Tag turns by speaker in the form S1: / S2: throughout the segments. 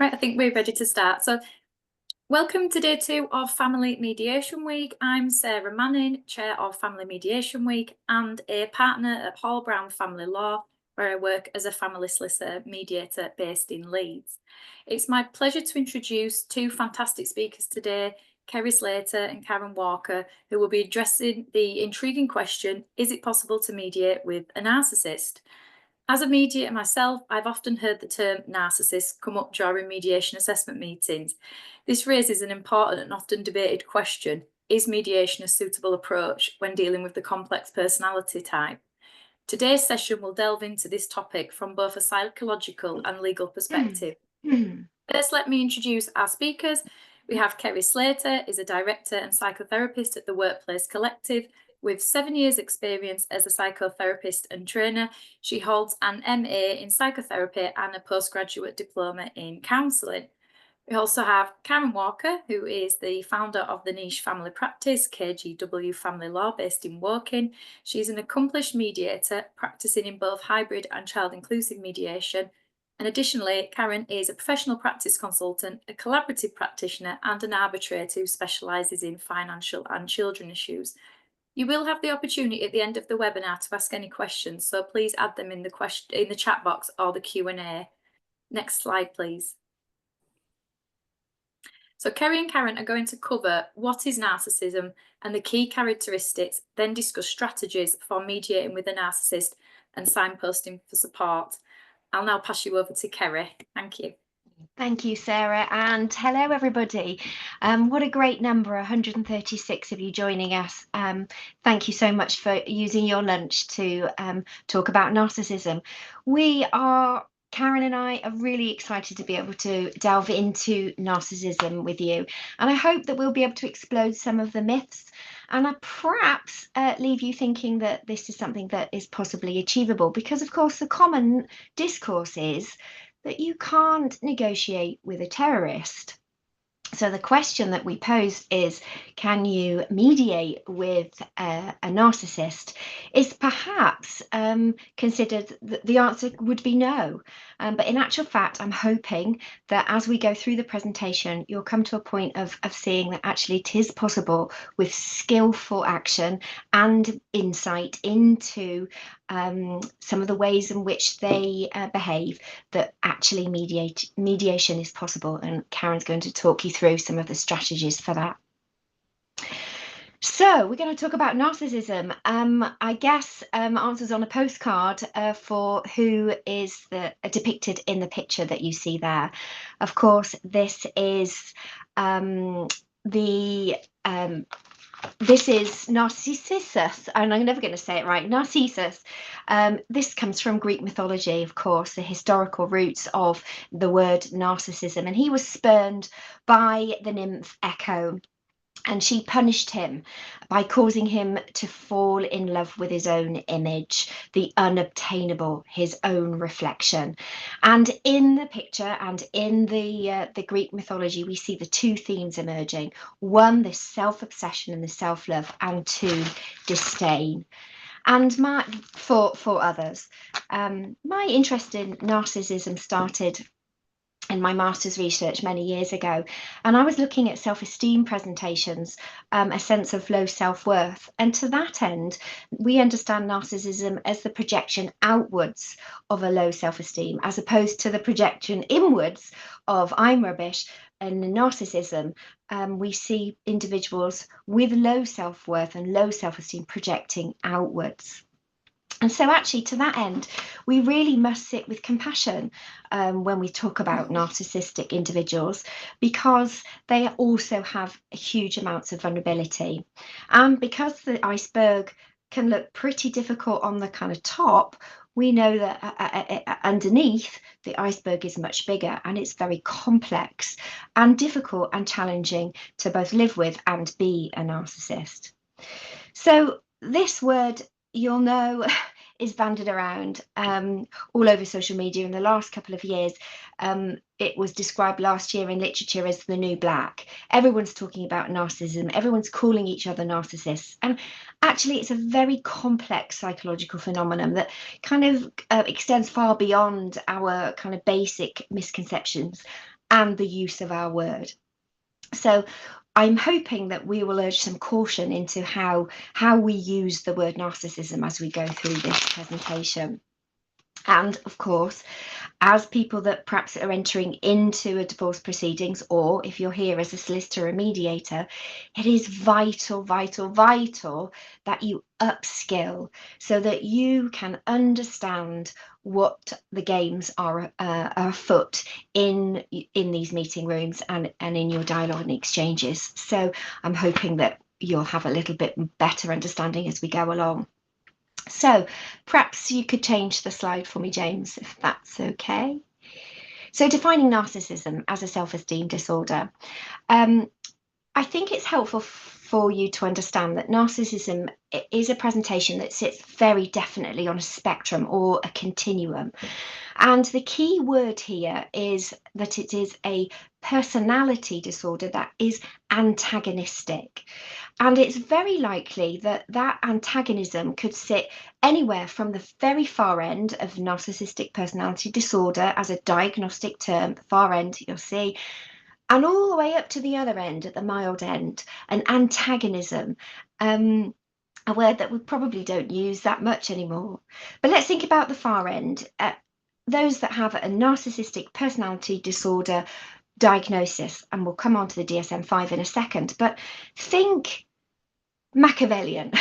S1: Right, I think we're ready to start. So, welcome to day 2 of Family Mediation Week. I'm Sarah Manning, Chair of Family Mediation Week and a partner at Hall Brown Family Law, where I work as a family solicitor mediator based in Leeds. It's my pleasure to introduce two fantastic speakers today, Kerry Slater and Karen Walker, who will be addressing the intriguing question, is it possible to mediate with a narcissist? As a mediator myself, I've often heard the term narcissist come up during mediation assessment meetings. This raises an important and often debated question. Is mediation a suitable approach when dealing with the complex personality type? Today's session will delve into this topic from both a psychological and legal perspective. First, let me introduce our speakers. We have Kerry Slater, is a director and psychotherapist at the Workplace Collective. With 7 years' experience as a psychotherapist and trainer, she holds an MA in psychotherapy and a postgraduate diploma in counselling. We also have Karen Walker, who is the founder of the niche family practice, KGW Family Law, based in Woking. She's an accomplished mediator, practicing in both hybrid and child-inclusive mediation. And additionally, Karen is a professional practice consultant, a collaborative practitioner, and an arbitrator who specialises in financial and children issues. You will have the opportunity at the end of the webinar to ask any questions, so please add them in the chat box or the Q&A. Next slide, please. So Kerry and Karen are going to cover what is narcissism and the key characteristics, then discuss strategies for mediating with a narcissist and signposting for support. I'll now pass you over to Kerry. Thank you.
S2: Thank you, Sarah, and hello, everybody. What a great number, 136 of you joining us. Thank you so much for using your lunch to talk about narcissism. Karen and I are really excited to be able to delve into narcissism with you, and I hope that we'll be able to explode some of the myths and perhaps leave you thinking that this is something that is possibly achievable, because of course the common discourse is that you can't negotiate with a terrorist. So the question that we pose is, can you mediate with a narcissist? Is perhaps considered the answer would be no. But in actual fact, I'm hoping that as we go through the presentation, you'll come to a point of seeing that actually it is possible with skillful action and insight into some of the ways in which they behave, that actually mediation is possible. And Karen's going to talk you through some of the strategies for that. So we're going to talk about narcissism. I guess answers on a postcard for who is depicted in the picture that you see there. Of course, this is this is Narcissus, and I'm never going to say it right, Narcissus. This comes from Greek mythology, of course, the historical roots of the word narcissism. And he was spurned by the nymph Echo, and she punished him by causing him to fall in love with his own image, the unobtainable, his own reflection. And in the picture and in the Greek mythology, we see the two themes emerging. One, this self-obsession and the self-love, and two, disdain. And for others, my interest in narcissism started in my master's research many years ago, and I was looking at self-esteem presentations, a sense of low self-worth, and to that end we understand narcissism as the projection outwards of a low self-esteem, as opposed to the projection inwards of I'm rubbish. And in narcissism, we see individuals with low self-worth and low self-esteem projecting outwards. And so actually, to that end, we really must sit with compassion when we talk about narcissistic individuals, because they also have huge amounts of vulnerability. And because the iceberg can look pretty difficult on the kind of top, we know that underneath, the iceberg is much bigger, and it's very complex and difficult and challenging to both live with and be a narcissist. So this word, you'll know, is bandied around all over social media in the last couple of years. It was described last year in literature as the new black. Everyone's talking about narcissism. Everyone's calling each other narcissists. And actually, it's a very complex psychological phenomenon that kind of extends far beyond our kind of basic misconceptions. and the use of our word. So I'm hoping that we will urge some caution into how we use the word narcissism as we go through this presentation. And of course, as people that perhaps are entering into a divorce proceedings, or if you're here as a solicitor or mediator, it is vital that you upskill so that you can understand what the games are afoot in these meeting rooms and in your dialogue and exchanges. So I'm hoping that you'll have a little bit better understanding as we go along. So perhaps you could change the slide for me, James, if that's okay. So defining narcissism as a self-esteem disorder. I think it's helpful for you to understand that narcissism is a presentation that sits very definitely on a spectrum or a continuum. And the key word here is that it is a personality disorder that is antagonistic. And it's very likely that that antagonism could sit anywhere from the very far end of narcissistic personality disorder as a diagnostic term, the far end you'll see, and all the way up to the other end, at the mild end, an antagonism, a word that we probably don't use that much anymore. But let's think about the far end. Those that have a narcissistic personality disorder diagnosis, and we'll come on to the DSM-5 in a second, but think Machiavellian.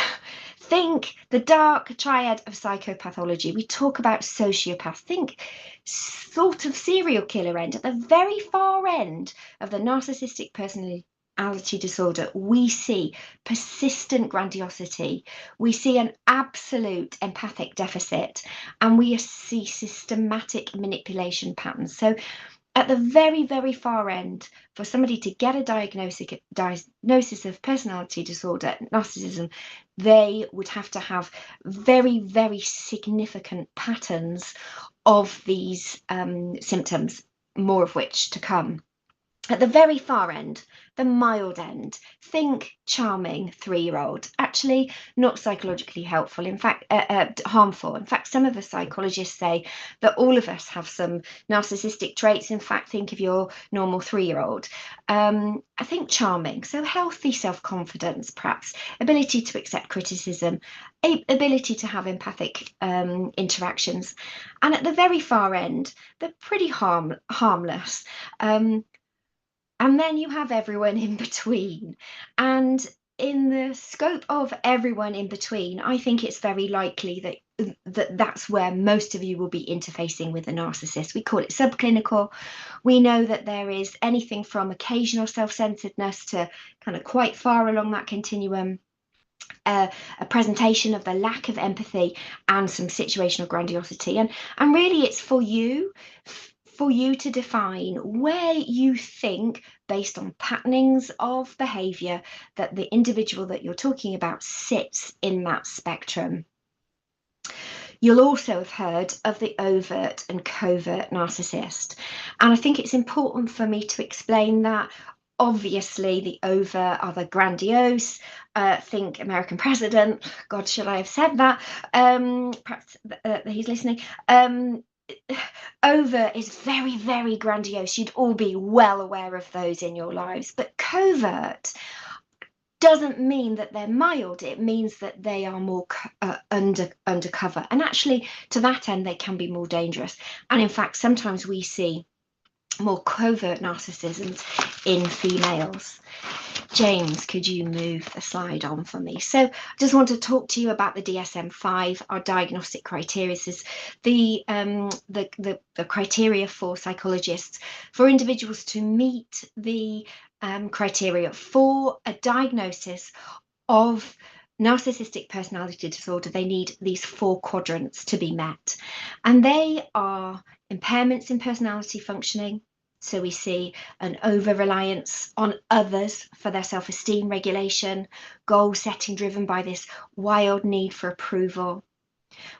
S2: Think the dark triad of psychopathology. We talk about sociopaths. Think sort of serial killer end. At the very far end of the narcissistic personality disorder, we see persistent grandiosity. We see an absolute empathic deficit, and we see systematic manipulation patterns. So at the very, very far end, for somebody to get a diagnosis of personality disorder, narcissism, they would have to have very, very significant patterns of these symptoms, more of which to come. At the very far end, the mild end, think charming 3-year-old, actually not psychologically helpful, in fact, harmful. In fact, some of the psychologists say that all of us have some narcissistic traits. In fact, think of your normal 3-year-old. I think charming, so healthy self-confidence, perhaps, ability to accept criticism, ability to have empathic interactions. And at the very far end, they're pretty harmless. And then you have everyone in between. And in the scope of everyone in between, I think it's very likely that's where most of you will be interfacing with a narcissist. We call it subclinical. We know that there is anything from occasional self-centeredness to kind of quite far along that continuum. A presentation of the lack of empathy and some situational grandiosity. And really it's for you to define where you think, based on patternings of behavior, that the individual that you're talking about sits in that spectrum. You'll also have heard of the overt and covert narcissist. And I think it's important for me to explain that. Obviously, the overt are the grandiose. Think American president. God, should I have said that? Perhaps he's listening. Overt is very, very grandiose. You'd all be well aware of those in your lives. But covert doesn't mean that they're mild. It means that they are more undercover. And actually, to that end, they can be more dangerous. And in fact, sometimes we see more covert narcissism in females. James, could you move the slide on for me? So I just want to talk to you about the DSM-5, our diagnostic criteria. This is the criteria for psychologists, for individuals to meet the criteria for a diagnosis of narcissistic personality disorder. They need these 4 quadrants to be met, and they are impairments in personality functioning. So we see an over-reliance on others for their self-esteem regulation, goal setting driven by this wild need for approval.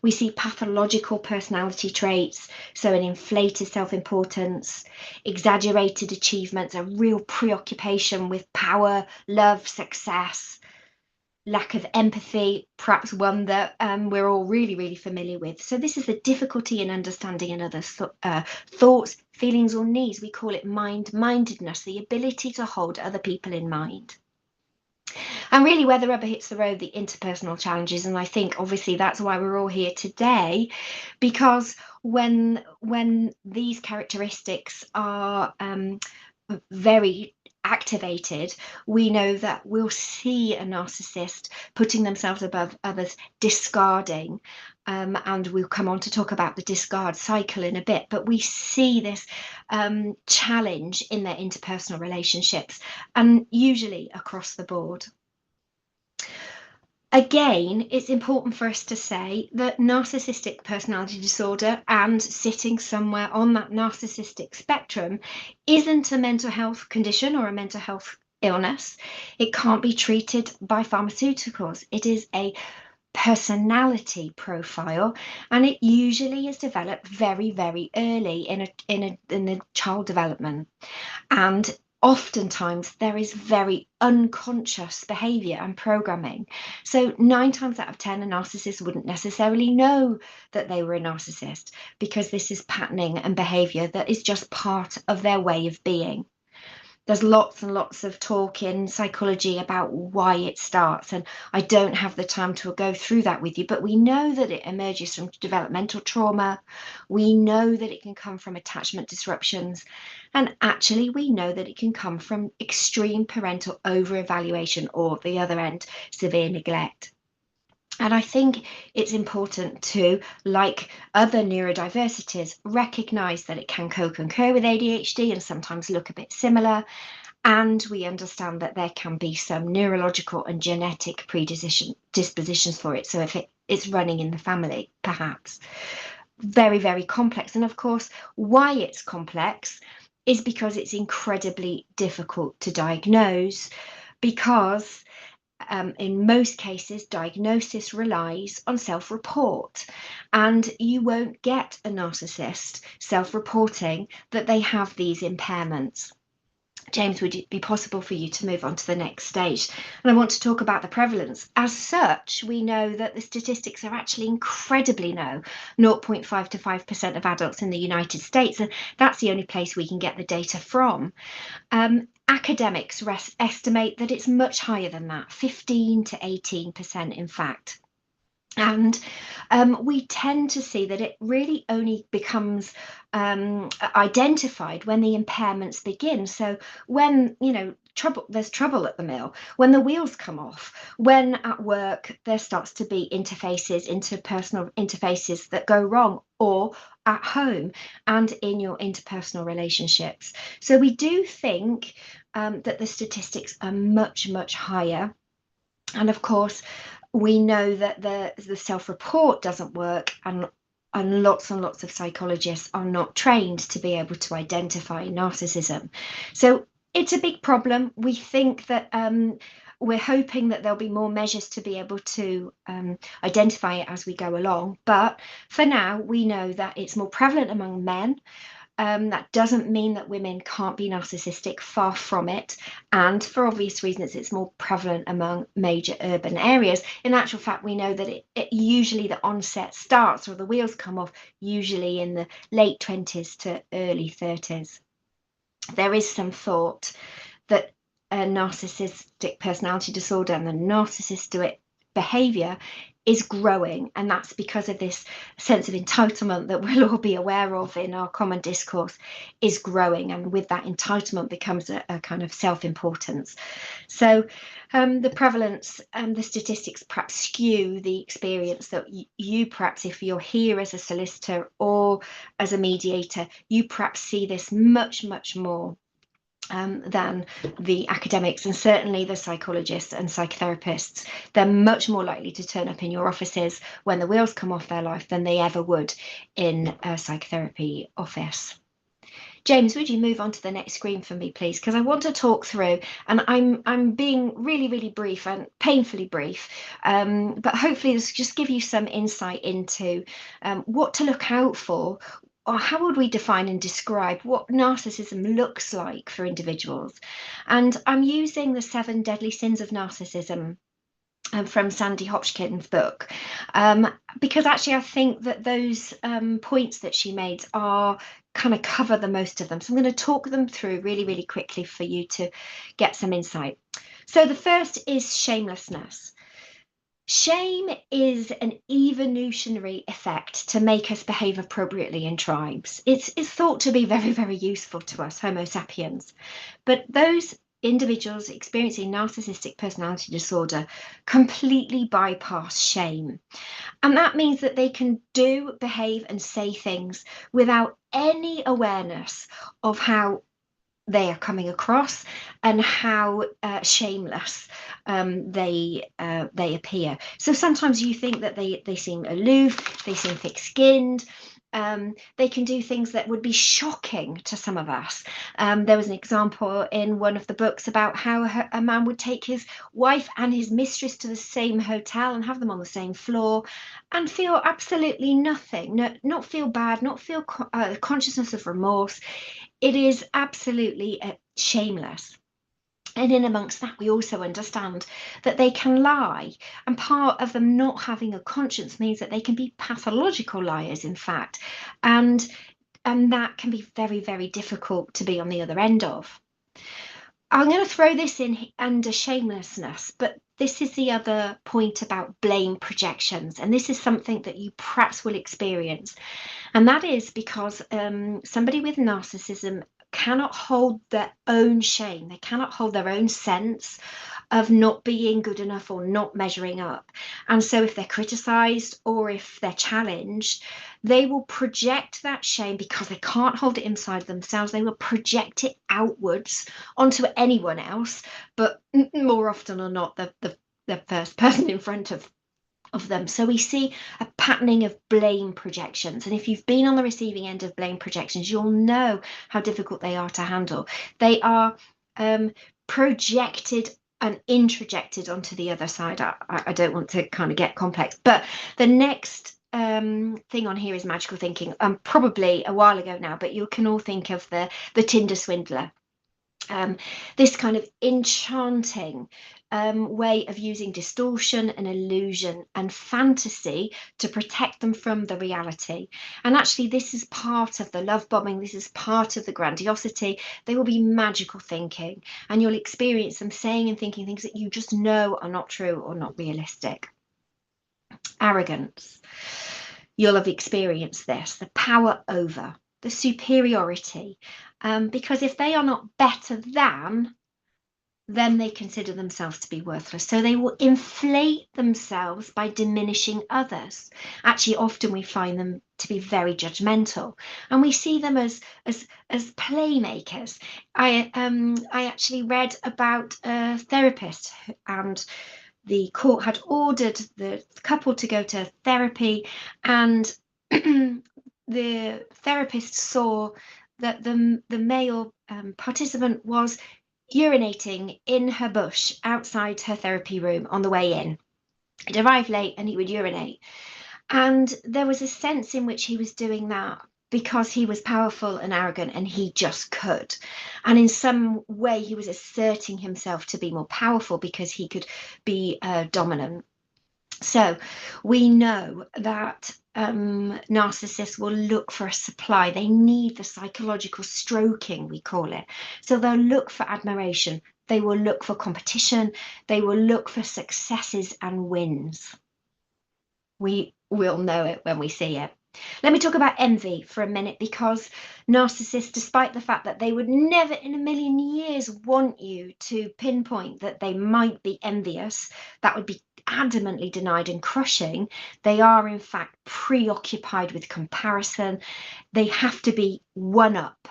S2: We see pathological personality traits, so an inflated self-importance, exaggerated achievements, a real preoccupation with power, love, success. lack of empathy, perhaps one that we're all really, really familiar with. So this is the difficulty in understanding another's thoughts, feelings, or needs. We call it mind-mindedness, the ability to hold other people in mind. And really, where the rubber hits the road, the interpersonal challenges. And I think obviously that's why we're all here today, because when these characteristics are very activated, we know that we'll see a narcissist putting themselves above others, discarding, and we'll come on to talk about the discard cycle in a bit, but we see this challenge in their interpersonal relationships, and usually across the board. Again, it's important for us to say that narcissistic personality disorder and sitting somewhere on that narcissistic spectrum isn't a mental health condition or a mental health illness. It can't be treated by pharmaceuticals. It is a personality profile, and it usually is developed very, very early in a child development. And oftentimes there is very unconscious behavior and programming. So 9 times out of 10, a narcissist wouldn't necessarily know that they were a narcissist, because this is patterning and behavior that is just part of their way of being. There's lots and lots of talk in psychology about why it starts, and I don't have the time to go through that with you, but we know that it emerges from developmental trauma. We know that it can come from attachment disruptions, and actually we know that it can come from extreme parental over-evaluation, or the other end, severe neglect. And I think it's important to, like other neurodiversities, recognise that it can co-concur with ADHD and sometimes look a bit similar. And we understand that there can be some neurological and genetic dispositions for it. So if it's running in the family, perhaps. Very, very complex. And of course, why it's complex is because it's incredibly difficult to diagnose, because in most cases, diagnosis relies on self-report, and you won't get a narcissist self-reporting that they have these impairments. James, would it be possible for you to move on to the next stage? And I want to talk about the prevalence. As such, we know that the statistics are actually incredibly low, 0.5 to 5% of adults in the United States, and that's the only place we can get the data from. Academics estimate that it's much higher than that, 15 to 18%, in fact. And we tend to see that it really only becomes identified when the impairments begin. So when, there's trouble at the mill, when the wheels come off, when at work there starts to be interpersonal interfaces that go wrong, or at home and in your interpersonal relationships. So we do think that the statistics are much, much higher. And of course, we know that the self-report doesn't work, and lots and lots of psychologists are not trained to be able to identify narcissism. So it's a big problem. We think that we're hoping that there'll be more measures to be able to identify it as we go along. But for now, we know that it's more prevalent among men. That doesn't mean that women can't be narcissistic, far from it. And for obvious reasons, it's more prevalent among major urban areas. In actual fact, we know that it usually the onset starts, or the wheels come off, usually in the late 20s to early 30s. There is some thought that a narcissistic personality disorder and the narcissistic behavior is growing, and that's because of this sense of entitlement that we'll all be aware of in our common discourse is growing, and with that entitlement becomes a kind of self-importance. So the prevalence and the statistics perhaps skew the experience that you perhaps, if you're here as a solicitor or as a mediator, you perhaps see this much, much more than the academics, and certainly the psychologists and psychotherapists. They're much more likely to turn up in your offices when the wheels come off their life than they ever would in a psychotherapy office. James, would you move on to the next screen for me, please? Because I want to talk through, and I'm being really, really brief and painfully brief, but hopefully this just give you some insight into what to look out for, or how would we define and describe what narcissism looks like for individuals. And I'm using the 7 deadly sins of narcissism from Sandy Hopkins' book, because actually I think that those points that she made are kind of cover the most of them. So I'm going to talk them through really, really quickly for you to get some insight. So the first is shamelessness. Shame is an evolutionary effect to make us behave appropriately in tribes. It's thought to be very, very useful to us, Homo sapiens. But those individuals experiencing narcissistic personality disorder completely bypass shame. And that means that they can do, behave, and say things without any awareness of how they are coming across and how shameless they appear. So sometimes you think that they seem aloof, they seem thick-skinned. They can do things that would be shocking to some of us. There was an example in one of the books about how a man would take his wife and his mistress to the same hotel and have them on the same floor and feel absolutely nothing, not feel bad, not feel consciousness of remorse. It is absolutely shameless. And in amongst that, we also understand that they can lie. And part of them not having a conscience means that they can be pathological liars, in fact. And that can be very, very difficult to be on the other end of. I'm going to throw this in under shamelessness, but this is the other point about blame projections. And this is something that you perhaps will experience. And that is because somebody with narcissism cannot hold their own shame. They cannot hold their own sense of not being good enough or not measuring up. And so if they're criticized or if they're challenged, they will project that shame because they can't hold it inside themselves. They will project it outwards onto anyone else, but more often or not, the first person in front of them. So we see a patterning of blame projections. And if you've been on the receiving end of blame projections, you'll know how difficult they are to handle. They are projected and introjected onto the other side. I don't want to kind of get complex, but the next thing on here is magical thinking. Probably a while ago now, but you can all think of the Tinder swindler. This kind of enchanting way of using distortion and illusion and fantasy to protect them from the reality. And actually, this is part of the love bombing. This is part of the grandiosity. They will be magical thinking, and you'll experience them saying and thinking things that you just know are not true or not realistic. Arrogance. You'll have experienced this, the power over, the superiority, because if they are not better than, then they consider themselves to be worthless. So they will inflate themselves by diminishing others. Actually, often we find them to be very judgmental, and we see them as playmakers. I actually read about a therapist, and the court had ordered the couple to go to therapy, and the therapist saw that the male participant was urinating in her bush outside her therapy room on the way in. He'd arrive late and he would urinate. And there was a sense in which he was doing that because he was powerful and arrogant and he just could. And in some way, he was asserting himself to be more powerful because he could be dominant. So we know that narcissists will look for a supply. They need the psychological stroking, we call it. So they'll look for admiration. They will look for competition. They will look for successes and wins. We will know it when we see it. Let me talk about envy for a minute, because narcissists, despite the fact that they would never in a million years want you to pinpoint that they might be envious, that would be adamantly denied and crushing, they are in fact preoccupied with comparison. They have to be one up.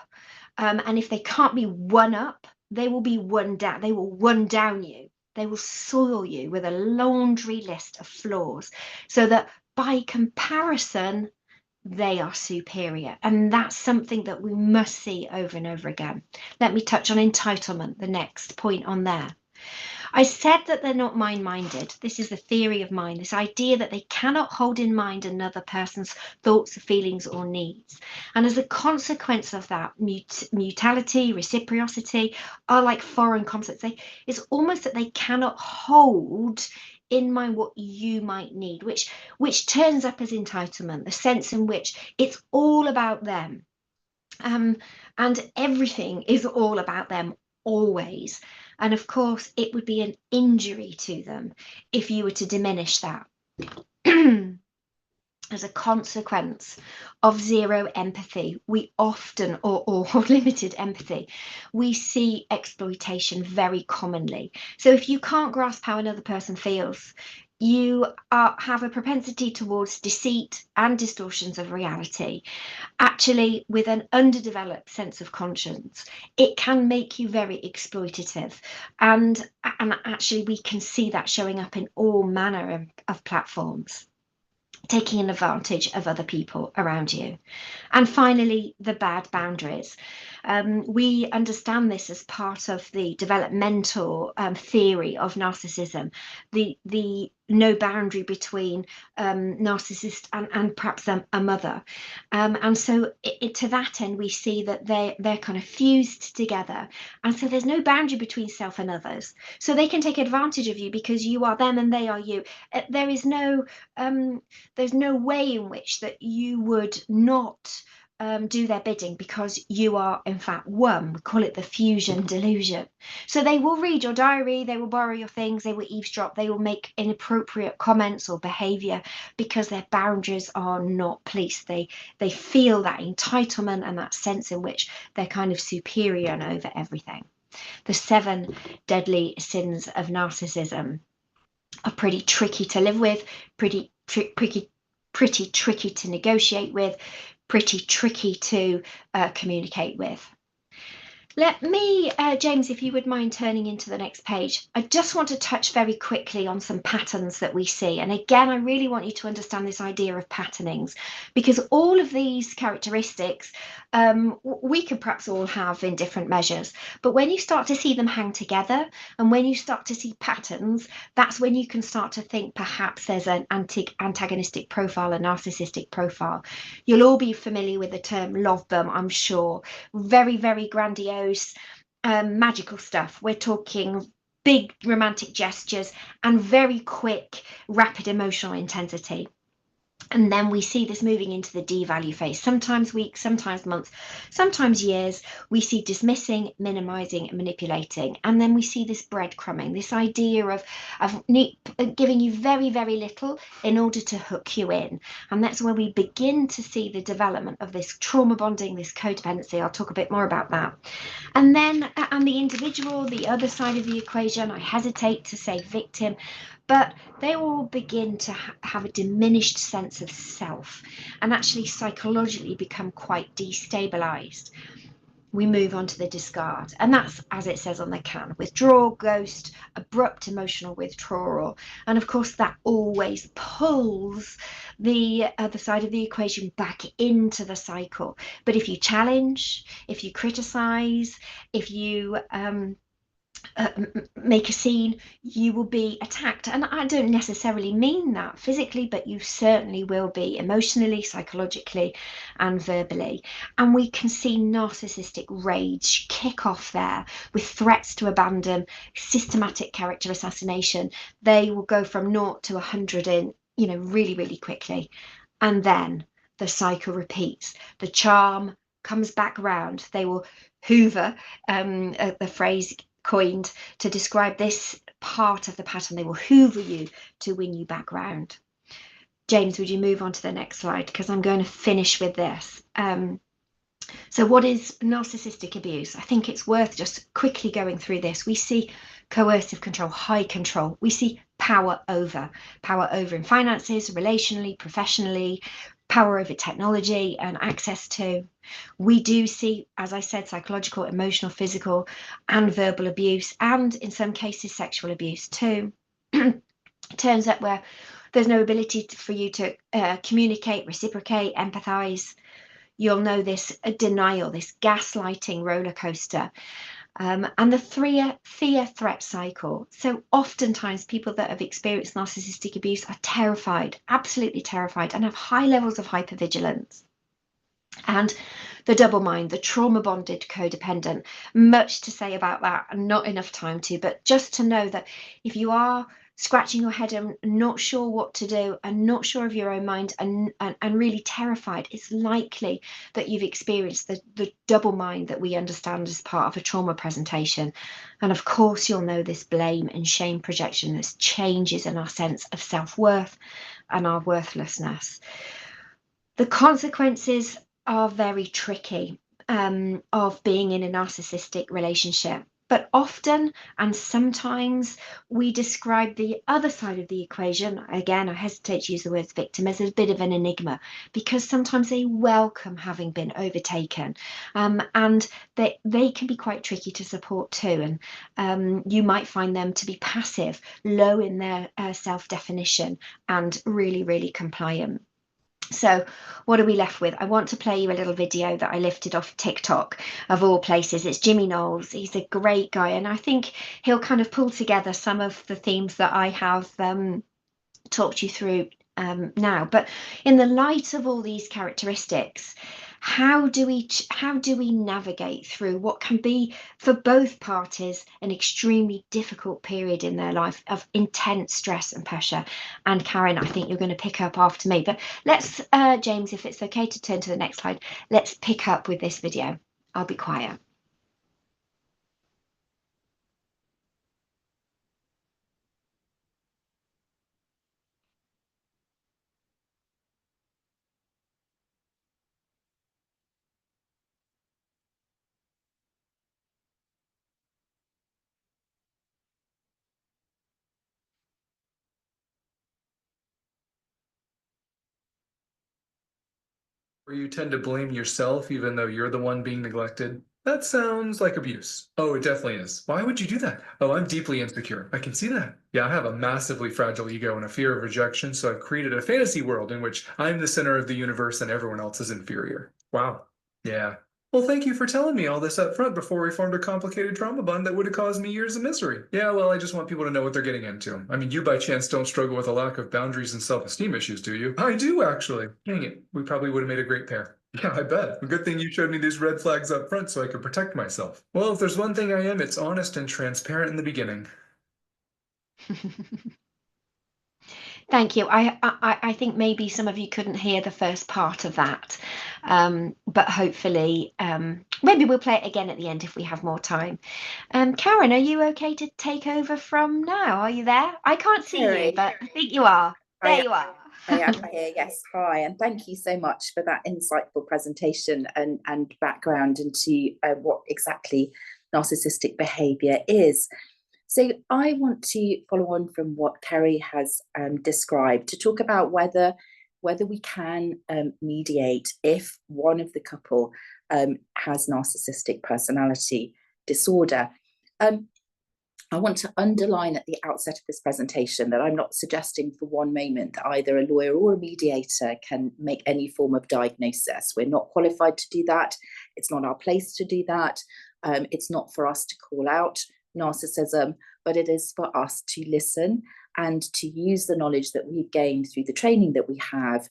S2: And if they can't be one up, they will be one down. They will one down you. They will soil you with a laundry list of flaws, so that by comparison, they are superior. And that's something that we must see over and over again. Let me touch on entitlement, the next point on there. I said that they're not mind-minded. This is the theory of mind, this idea that they cannot hold in mind another person's thoughts, feelings, or needs. And as a consequence of that, mutuality, reciprocity are like foreign concepts. It's almost that they cannot hold in mind what you might need, which turns up as entitlement, the sense in which it's all about them. And everything is all about them always. And of course, it would be an injury to them if you were to diminish that. As a consequence of zero empathy, we often, or limited empathy, we see exploitation very commonly. So if you can't grasp how another person feels, you have a propensity towards deceit and distortions of reality. Actually, with an underdeveloped sense of conscience, it can make you very exploitative. And actually, we can see that showing up in all manner of platforms, taking an advantage of other people around you. And finally, the bad boundaries. We understand this as part of the developmental theory of narcissism, the no boundary between narcissist and perhaps a mother. And so to that end, we see that they're kind of fused together. And so there's no boundary between self and others. So they can take advantage of you because you are them and they are you. There's no way in which that you would not do their bidding, because you are in fact one. We call it the fusion delusion. So they will read your diary, they will borrow your things, they will eavesdrop, they will make inappropriate comments or behavior because their boundaries are not policed. They feel that entitlement and that sense in which they're kind of superior and over everything. The 7 deadly sins of narcissism are pretty tricky to live with, pretty tricky to negotiate with, pretty tricky to communicate with. Let me, James, if you would mind turning into the next page. I just want to touch very quickly on some patterns that we see. And again, I really want you to understand this idea of patternings, because all of these characteristics we could perhaps all have in different measures. But when you start to see them hang together, and when you start to see patterns, that's when you can start to think perhaps there's an antagonistic profile, a narcissistic profile. You'll all be familiar with the term love bomb, I'm sure. Very, very grandiose, magical stuff. We're talking big romantic gestures and very quick, rapid emotional intensity. And then we see this moving into the devalue phase, sometimes weeks, sometimes months, sometimes years. We see dismissing, minimizing, and manipulating. And then we see this breadcrumbing, this idea of giving you very, very little in order to hook you in. And that's where we begin to see the development of this trauma bonding, this codependency. I'll talk a bit more about that. And then, and the individual, the other side of the equation, I hesitate to say victim, but they all begin to have a diminished sense of self and actually psychologically become quite destabilized. We move on to the discard, and that's, as it says on the can, withdrawal, ghost, abrupt emotional withdrawal. And of course, that always pulls the other side of the equation back into the cycle. But if you challenge, if you criticize, if you make a scene, you will be attacked. And I don't necessarily mean that physically, but you certainly will be emotionally, psychologically, and verbally. And we can see narcissistic rage kick off there with threats to abandon, systematic character assassination. They will go from 0 to 100 in, really, really quickly. And then the cycle repeats. The charm comes back round. They will hoover, the phrase coined to describe this part of the pattern. They will hoover you to win you back round. James, would you move on to the next slide? Because I'm going to finish with this. So what is narcissistic abuse? I think it's worth just quickly going through this. We see coercive control, high control. We see power over in finances, relationally, professionally, power over technology and access to. We do see, as I said, psychological, emotional, physical, and verbal abuse, and in some cases, sexual abuse too. Turns out where there's no ability for you to communicate, reciprocate, empathize. You'll know this denial, this gaslighting roller coaster. And the fear threat cycle. So oftentimes people that have experienced narcissistic abuse are terrified, absolutely terrified, and have high levels of hypervigilance. And the double mind, the trauma bonded codependent, much to say about that, and not enough time to, but just to know that if you are scratching your head and not sure what to do and not sure of your own mind and really terrified, it's likely that you've experienced the double mind that we understand as part of a trauma presentation. And of course, you'll know this blame and shame projection, this changes in our sense of self-worth and our worthlessness. The consequences are very tricky of being in a narcissistic relationship. But often and sometimes we describe the other side of the equation. Again, I hesitate to use the word victim as a bit of an enigma, because sometimes they welcome having been overtaken, and they can be quite tricky to support too. And you might find them to be passive, low in their self-definition, and really, really compliant. So what are we left with? I want to play you a little video that I lifted off TikTok, of all places. It's Jimmy Knowles. He's a great guy, and I think he'll kind of pull together some of the themes that I have talked you through now. But in the light of all these characteristics, how do we navigate through what can be, for both parties, an extremely difficult period in their life of intense stress and pressure? And Karen, I think you're going to pick up after me, but let's, James, if it's okay to turn to the next slide, let's pick up with this video. I'll be quiet.
S3: Where you tend to blame yourself even though you're the one being neglected? That sounds like abuse. Oh, it definitely is. Why would you do that? Oh, I'm deeply insecure. I can see that. Yeah, I have a massively fragile ego and a fear of rejection, so I've created a fantasy world in which I'm the center of the universe and everyone else is inferior. Wow. Yeah. Well, thank you for telling me all this up front before we formed a complicated trauma bond that would have caused me years of misery. Yeah, well, I just want people to know what they're getting into. I mean, you by chance don't struggle with a lack of boundaries and self-esteem issues, do you? I do, actually. Dang it. We probably would have made a great pair. Yeah, I bet. A good thing you showed me these red flags up front so I could protect myself. Well, if there's one thing I am, it's honest and transparent in the beginning.
S2: Thank you. I think maybe some of you couldn't hear the first part of that, but hopefully maybe we'll play it again at the end if we have more time. Karen, are you okay to take over from now? Are you there? I can't see you, but I think you are. There you are.
S4: I am here, yes. Hi, and thank you so much for that insightful presentation and background into what exactly narcissistic behaviour is. So I want to follow on from what Kerry has described to talk about whether we can mediate if one of the couple has narcissistic personality disorder. I want to underline at the outset of this presentation that I'm not suggesting for one moment that either a lawyer or a mediator can make any form of diagnosis. We're not qualified to do that. It's not our place to do that. It's not for us to call out narcissism, but it is for us to listen and to use the knowledge that we've gained through the training that we have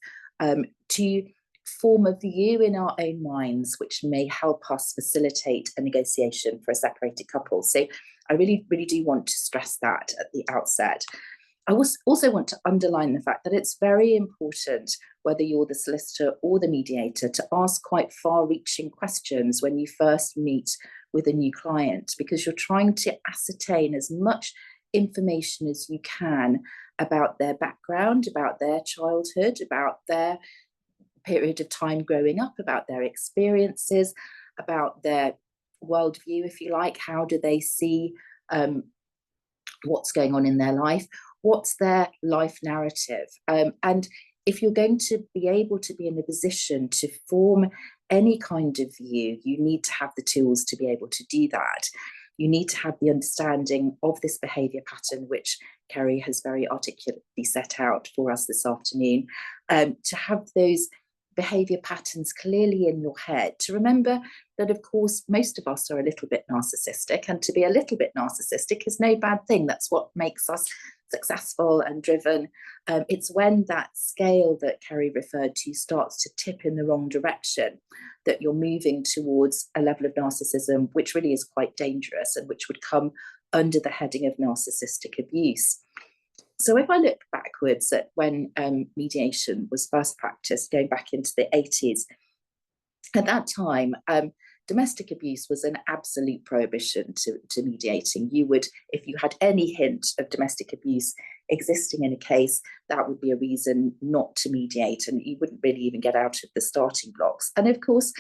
S4: to form a view in our own minds, which may help us facilitate a negotiation for a separated couple. So I really, really do want to stress that at the outset. I also want to underline the fact that it's very important, whether you're the solicitor or the mediator, to ask quite far-reaching questions when you first meet with a new client, because you're trying to ascertain as much information as you can about their background, about their childhood, about their period of time growing up, about their experiences, about their worldview, if you like. How do they see what's going on in their life? What's their life narrative? And if you're going to be able to be in a position to form any kind of view, you need to have the tools to be able to do that. You need to have the understanding of this behaviour pattern, which Kerry has very articulately set out for us this afternoon, to have those behaviour patterns clearly in your head, to remember that, of course, most of us are a little bit narcissistic, and to be a little bit narcissistic is no bad thing. That's what makes us successful and driven. It's when that scale that Kerry referred to starts to tip in the wrong direction that you're moving towards a level of narcissism which really is quite dangerous and which would come under the heading of narcissistic abuse. So if I look backwards at when mediation was first practiced, going back into the 80s, at that time, domestic abuse was an absolute prohibition to mediating. You would, if you had any hint of domestic abuse existing in a case, that would be a reason not to mediate, and you wouldn't really even get out of the starting blocks. And of course,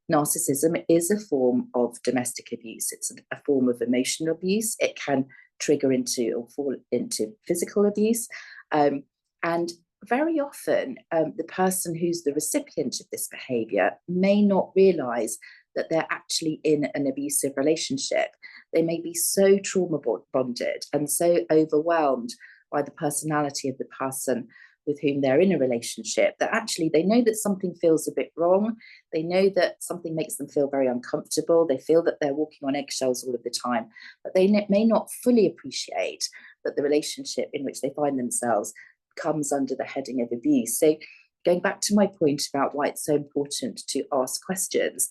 S4: narcissism is a form of domestic abuse. It's a form of emotional abuse. It can trigger into or fall into physical abuse. And very often, the person who's the recipient of this behaviour may not realise that they're actually in an abusive relationship. They may be so trauma bonded and so overwhelmed by the personality of the person with whom they're in a relationship that actually they know that something feels a bit wrong. They know that something makes them feel very uncomfortable. They feel that they're walking on eggshells all of the time, but they may not fully appreciate that the relationship in which they find themselves comes under the heading of abuse. So going back to my point about why it's so important to ask questions,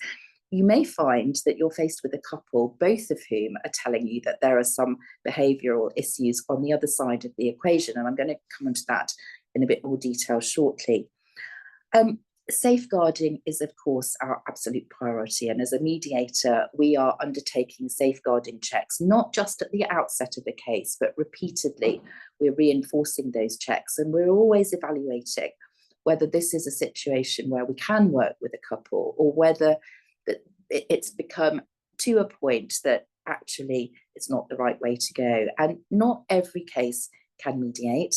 S4: you may find that you're faced with a couple, both of whom are telling you that there are some behavioural issues on the other side of the equation. And I'm going to come into that in a bit more detail shortly. Safeguarding is, of course, our absolute priority. And as a mediator, we are undertaking safeguarding checks, not just at the outset of the case, but repeatedly. We're reinforcing those checks, and we're always evaluating whether this is a situation where we can work with a couple, or whether it's become to a point that actually it's not the right way to go. And not every case can mediate.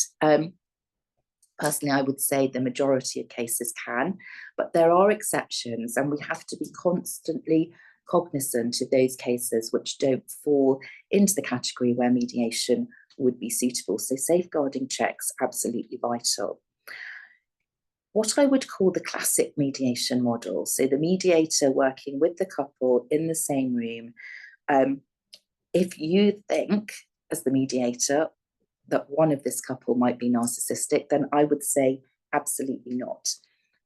S4: Personally, I would say the majority of cases can, but there are exceptions, and we have to be constantly cognizant of those cases which don't fall into the category where mediation would be suitable. So safeguarding checks, absolutely vital. What I would call the classic mediation model, so the mediator working with the couple in the same room. If you think, as the mediator, that one of this couple might be narcissistic, then I would say absolutely not.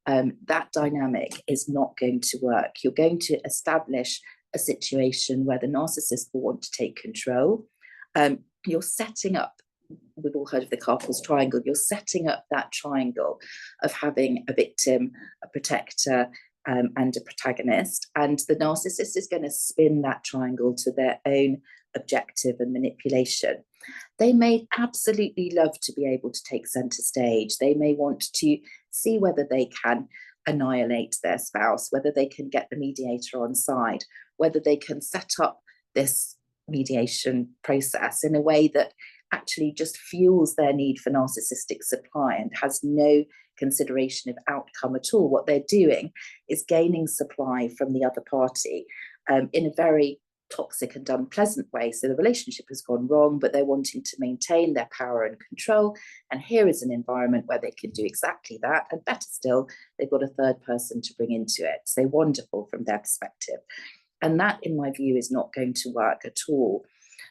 S4: That dynamic is not going to work. You're going to establish a situation where the narcissist will want to take control. You're setting up, we've all heard of the Carpal's triangle, you're setting up that triangle of having a victim, a protector, and a protagonist. And the narcissist is going to spin that triangle to their own objective and manipulation. They may absolutely love to be able to take centre stage. They may want to see whether they can annihilate their spouse, whether they can get the mediator on side, whether they can set up this mediation process in a way that actually just fuels their need for narcissistic supply and has no consideration of outcome at all. What they're doing is gaining supply from the other party in a very toxic and unpleasant way. So the relationship has gone wrong, but they're wanting to maintain their power and control. And here is an environment where they can do exactly that. And better still, they've got a third person to bring into it. So wonderful from their perspective. And that, in my view, is not going to work at all.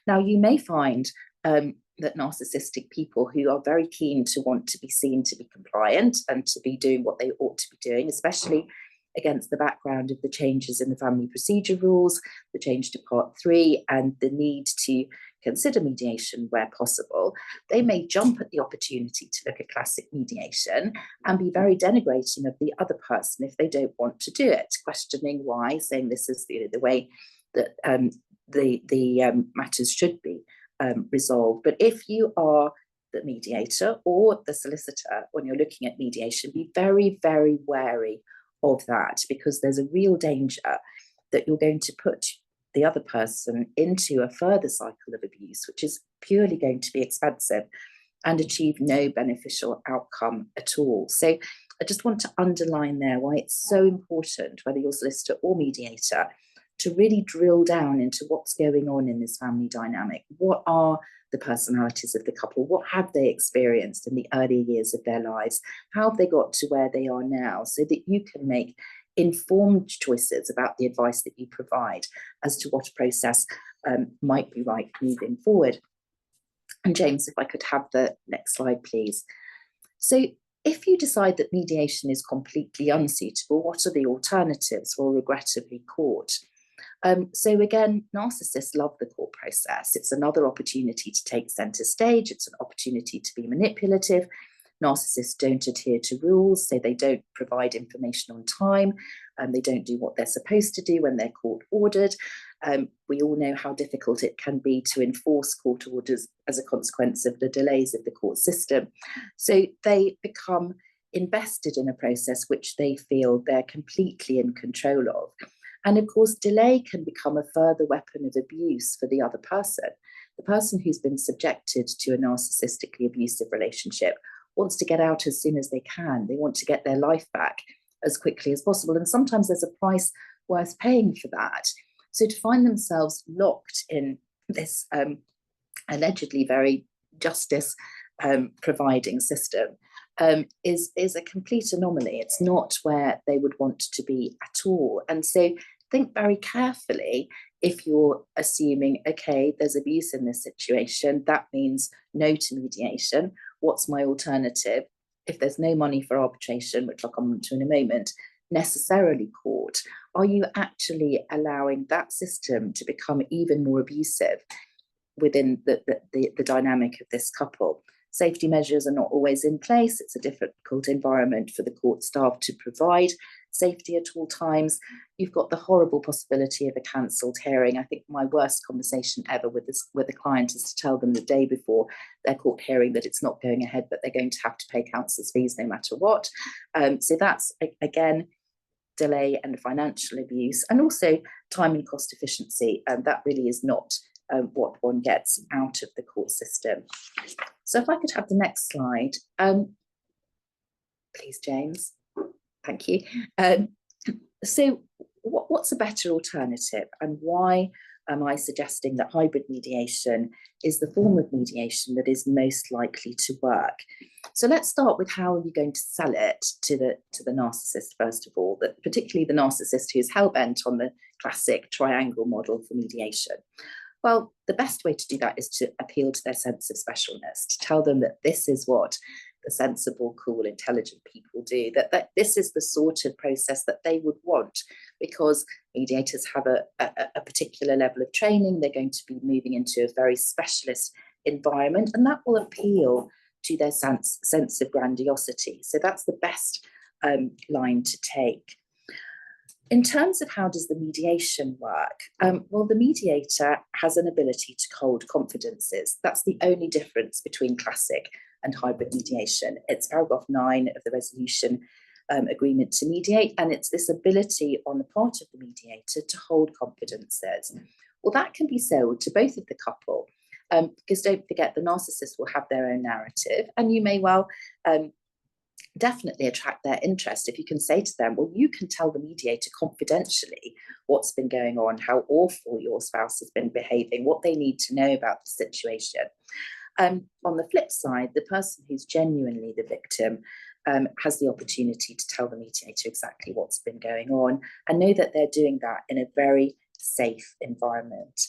S4: Now, you may find that narcissistic people who are very keen to want to be seen to be compliant and to be doing what they ought to be doing, especially against the background of the changes in the family procedure rules, the change to Part 3, and the need to consider mediation where possible, they may jump at the opportunity to look at classic mediation and be very denigrating of the other person if they don't want to do it, questioning why, saying this is the way that the matters should be resolved. But if you are the mediator or the solicitor, when you're looking at mediation, be very, very wary of that, because there's a real danger that you're going to put the other person into a further cycle of abuse, which is purely going to be expensive and achieve no beneficial outcome at all. So I just want to underline there why it's so important, whether you're solicitor or mediator, to really drill down into what's going on in this family dynamic. What are the personalities of the couple? What have they experienced in the early years of their lives? How have they got to where they are now, so that you can make informed choices about the advice that you provide as to what a process might be right moving forward. And James, if I could have the next slide, please. So if you decide that mediation is completely unsuitable, what are the alternatives for regrettably court? So again, narcissists love the court process. It's another opportunity to take centre stage. It's an opportunity to be manipulative. Narcissists don't adhere to rules, so they don't provide information on time. They don't do what they're supposed to do when they're court ordered. We all know how difficult it can be to enforce court orders as a consequence of the delays of the court system. So they become invested in a process which they feel they're completely in control of. And of course, delay can become a further weapon of abuse for the other person. The person who's been subjected to a narcissistically abusive relationship wants to get out as soon as they can. They want to get their life back as quickly as possible. And sometimes there's a price worth paying for that. So to find themselves locked in this allegedly very justice providing system is a complete anomaly. It's not where they would want to be at all. And so think very carefully if you're assuming, okay, there's abuse in this situation, that means no to mediation. What's my alternative? If there's no money for arbitration, which I'll come to in a moment, necessarily court, are you actually allowing that system to become even more abusive within the dynamic of this couple? Safety measures are not always in place. It's a difficult environment for the court staff to provide safety at all times. You've got the horrible possibility of a cancelled hearing. I think my worst conversation ever with a client is to tell them the day before their court hearing that it's not going ahead, but they're going to have to pay counsel's fees no matter what. So that's, again, delay and financial abuse, and also time and cost efficiency. That really is not what one gets out of the court system. So if I could have the next slide. Please, James. Thank you. So what's a better alternative, and why am I suggesting that hybrid mediation is the form of mediation that is most likely to work? So let's start with how you're going to sell it to the narcissist, first of all, but particularly the narcissist who's hell-bent on the classic triangle model for mediation. Well, the best way to do that is to appeal to their sense of specialness, to tell them that this is what the sensible, cool, intelligent people do, that this is the sort of process that they would want, because mediators have a particular level of training. They're going to be moving into a very specialist environment, and that will appeal to their sense of grandiosity. So that's the best line to take. In terms of how does the mediation work? Well, the mediator has an ability to hold confidences. That's the only difference between classic and hybrid mediation. It's paragraph 9 of the resolution agreement to mediate, and it's this ability on the part of the mediator to hold confidences. Well, that can be sold to both of the couple, because don't forget, the narcissist will have their own narrative, and you may well definitely attract their interest if you can say to them, well, you can tell the mediator confidentially what's been going on, how awful your spouse has been behaving, what they need to know about the situation. On the flip side, the person who's genuinely the victim has the opportunity to tell the mediator exactly what's been going on, and know that they're doing that in a very safe environment.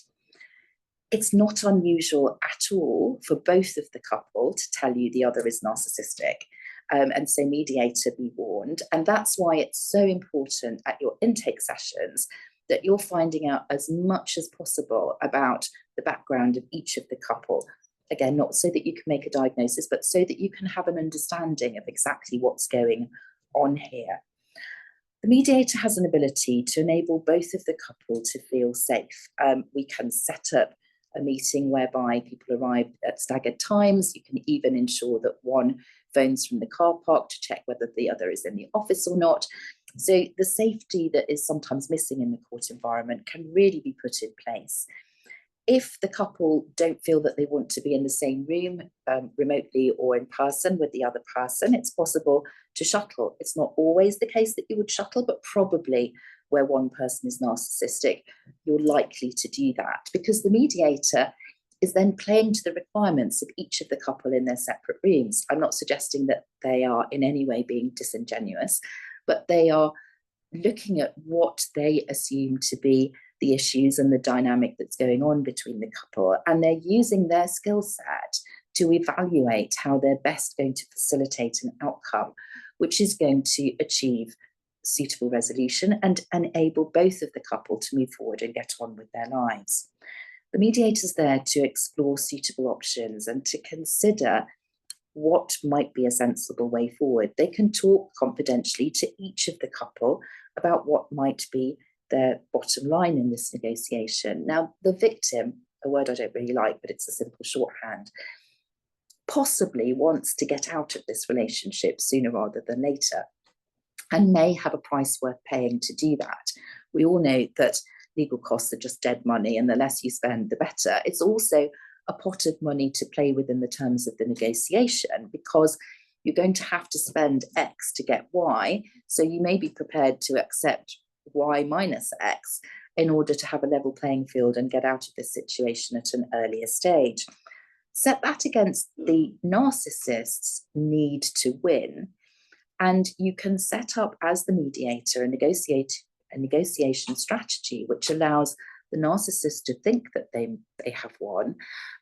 S4: It's not unusual at all for both of the couple to tell you the other is narcissistic. And so mediator, be warned. And that's why it's so important at your intake sessions that you're finding out as much as possible about the background of each of the couple. Again, not so that you can make a diagnosis, but so that you can have an understanding of exactly what's going on here. The mediator has an ability to enable both of the couple to feel safe. We can set up a meeting whereby people arrive at staggered times. You can even ensure that one phones from the car park to check whether the other is in the office or not. So the safety that is sometimes missing in the court environment can really be put in place. If the couple don't feel that they want to be in the same room, remotely or in person with the other person, it's possible to shuttle. It's not always the case that you would shuttle, but probably where one person is narcissistic, you're likely to do that, because the mediator is then playing to the requirements of each of the couple in their separate rooms. I'm not suggesting that they are in any way being disingenuous, but they are looking at what they assume to be the issues and the dynamic that's going on between the couple, and they're using their skill set to evaluate how they're best going to facilitate an outcome which is going to achieve suitable resolution and enable both of the couple to move forward and get on with their lives. The mediator's there to explore suitable options and to consider what might be a sensible way forward. They can talk confidentially to each of the couple about what might be their bottom line in this negotiation. Now, the victim, a word I don't really like, but it's a simple shorthand, possibly wants to get out of this relationship sooner rather than later, and may have a price worth paying to do that. We all know that legal costs are just dead money, and the less you spend, the better. It's also a pot of money to play within the terms of the negotiation, because you're going to have to spend X to get Y, so you may be prepared to accept Y minus X in order to have a level playing field and get out of this situation at an earlier stage. Set that against the narcissist's need to win, and you can set up as the mediator a negotiation strategy which allows the narcissist to think that they have won,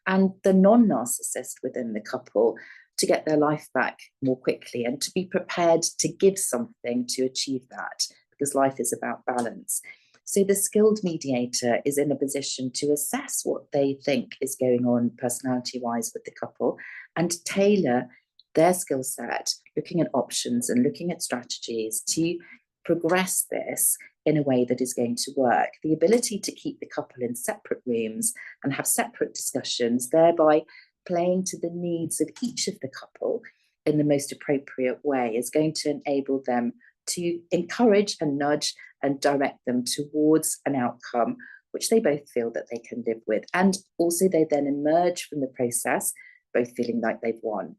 S4: and the non-narcissist within the couple to get their life back more quickly and to be prepared to give something to achieve that, because life is about balance. So the skilled mediator is in a position to assess what they think is going on personality-wise with the couple and tailor their skill set, looking at options and looking at strategies to progress this in a way that is going to work. The ability to keep the couple in separate rooms and have separate discussions, thereby playing to the needs of each of the couple in the most appropriate way, is going to enable them to encourage and nudge and direct them towards an outcome which they both feel that they can live with. And also they then emerge from the process both feeling like they've won.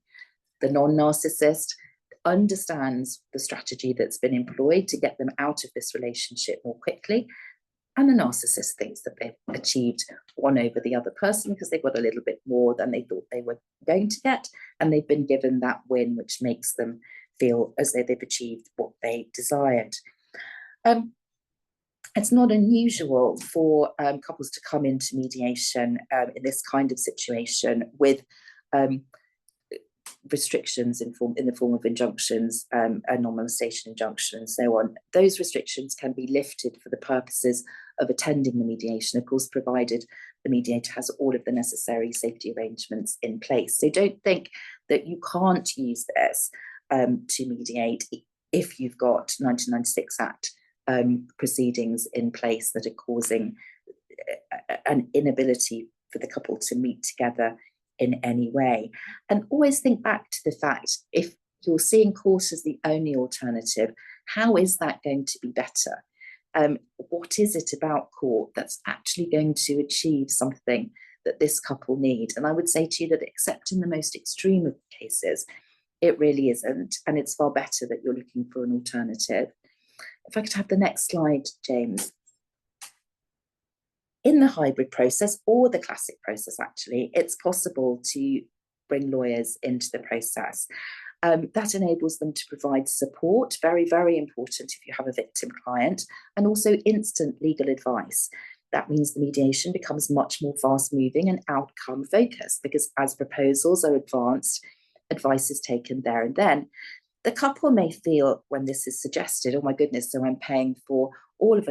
S4: The non-narcissist understands the strategy that's been employed to get them out of this relationship more quickly. And the narcissist thinks that they've achieved one over the other person because they've got a little bit more than they thought they were going to get. And they've been given that win, which makes them feel as though they've achieved what they desired. It's not unusual for couples to come into mediation in this kind of situation with restrictions in the form of injunctions, a non-molestation injunction and so on. Those restrictions can be lifted for the purposes of attending the mediation, of course, provided the mediator has all of the necessary safety arrangements in place. So don't think that you can't use this to mediate if you've got 1996 Act proceedings in place that are causing an inability for the couple to meet together in any way. And always think back to the fact, if you're seeing court as the only alternative, how is that going to be better? What is it about court that's actually going to achieve something that this couple need? And I would say to you that, except in the most extreme of cases, it really isn't. And it's far better that you're looking for an alternative. If I could have the next slide, James. In the hybrid process, or the classic process actually, it's possible to bring lawyers into the process. That enables them to provide support, very, very important if you have a victim client, and also instant legal advice. That means the mediation becomes much more fast-moving and outcome focused, because as proposals are advanced, advice is taken there and then. The couple may feel, when this is suggested, oh my goodness, so I'm paying for all of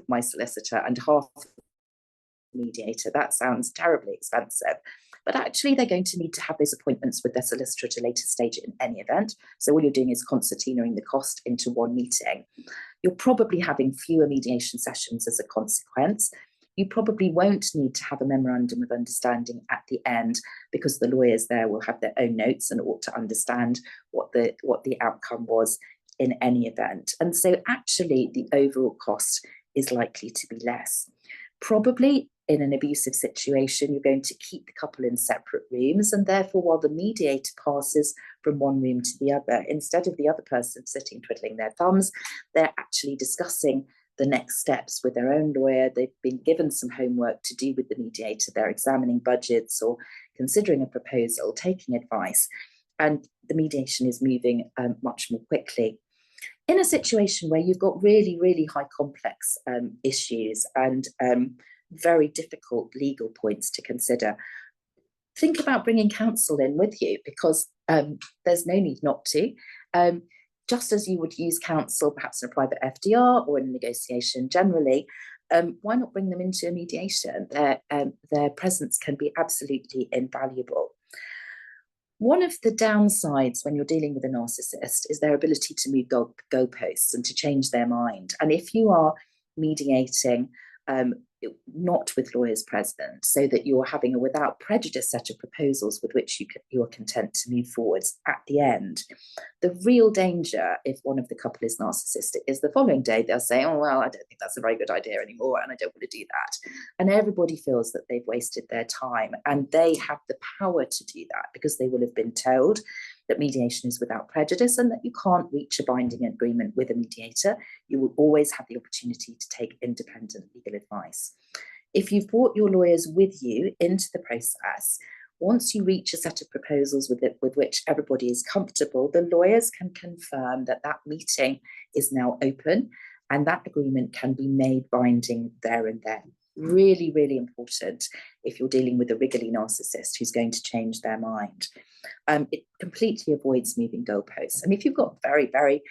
S4: my solicitor and half of the mediator. That sounds terribly expensive. But actually, they're going to need to have those appointments with their solicitor at a later stage in any event. So all you're doing is concertinaing the cost into one meeting. You're probably having fewer mediation sessions as a consequence. You probably won't need to have a memorandum of understanding at the end, because the lawyers there will have their own notes and ought to understand what the outcome was in any event. And so actually the overall cost is likely to be less. Probably in an abusive situation, you're going to keep the couple in separate rooms, and therefore while the mediator passes from one room to the other, instead of the other person sitting twiddling their thumbs, they're actually discussing the next steps with their own lawyer. They've been given some homework to do with the mediator. They're examining budgets or considering a proposal, taking advice, and the mediation is moving much more quickly. In a situation where you've got really, really high complex issues and very difficult legal points to consider, think about bringing counsel in with you, because there's no need not to. just as you would use counsel, perhaps in a private FDR or in a negotiation generally, why not bring them into a mediation? Their presence can be absolutely invaluable. One of the downsides when you're dealing with a narcissist is their ability to move goalposts and to change their mind. And if you are mediating not with lawyers present, so that you're having a without prejudice set of proposals with which you are content to move forwards at the end, the real danger, if one of the couple is narcissistic, is the following day they'll say, oh, well, I don't think that's a very good idea anymore, and I don't want to do that. And everybody feels that they've wasted their time, and they have the power to do that because they will have been told that mediation is without prejudice and that you can't reach a binding agreement with a mediator. You will always have the opportunity to take independent legal advice. If you've brought your lawyers with you into the process, once you reach a set of proposals with which everybody is comfortable, the lawyers can confirm that that meeting is now open and that agreement can be made binding there and then. Really, really important if you're dealing with a wriggly narcissist who's going to change their mind. It completely avoids moving goalposts. And if you've got very, very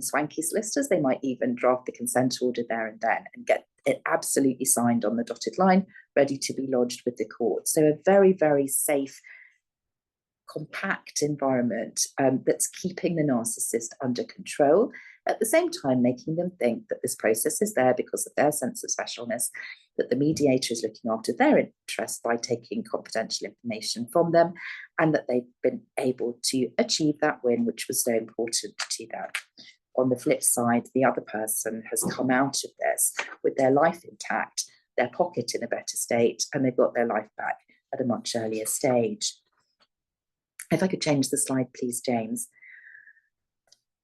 S4: swanky solicitors, they might even draft the consent order there and then and get it absolutely signed on the dotted line, ready to be lodged with the court. So a very, very safe, compact environment that's keeping the narcissist under control, at the same time making them think that this process is there because of their sense of specialness, that the mediator is looking after their interests by taking confidential information from them, and that they've been able to achieve that win, which was so important to them. On the flip side, the other person has come out of this with their life intact, their pocket in a better state, and they've got their life back at a much earlier stage. If I could change the slide, please, James.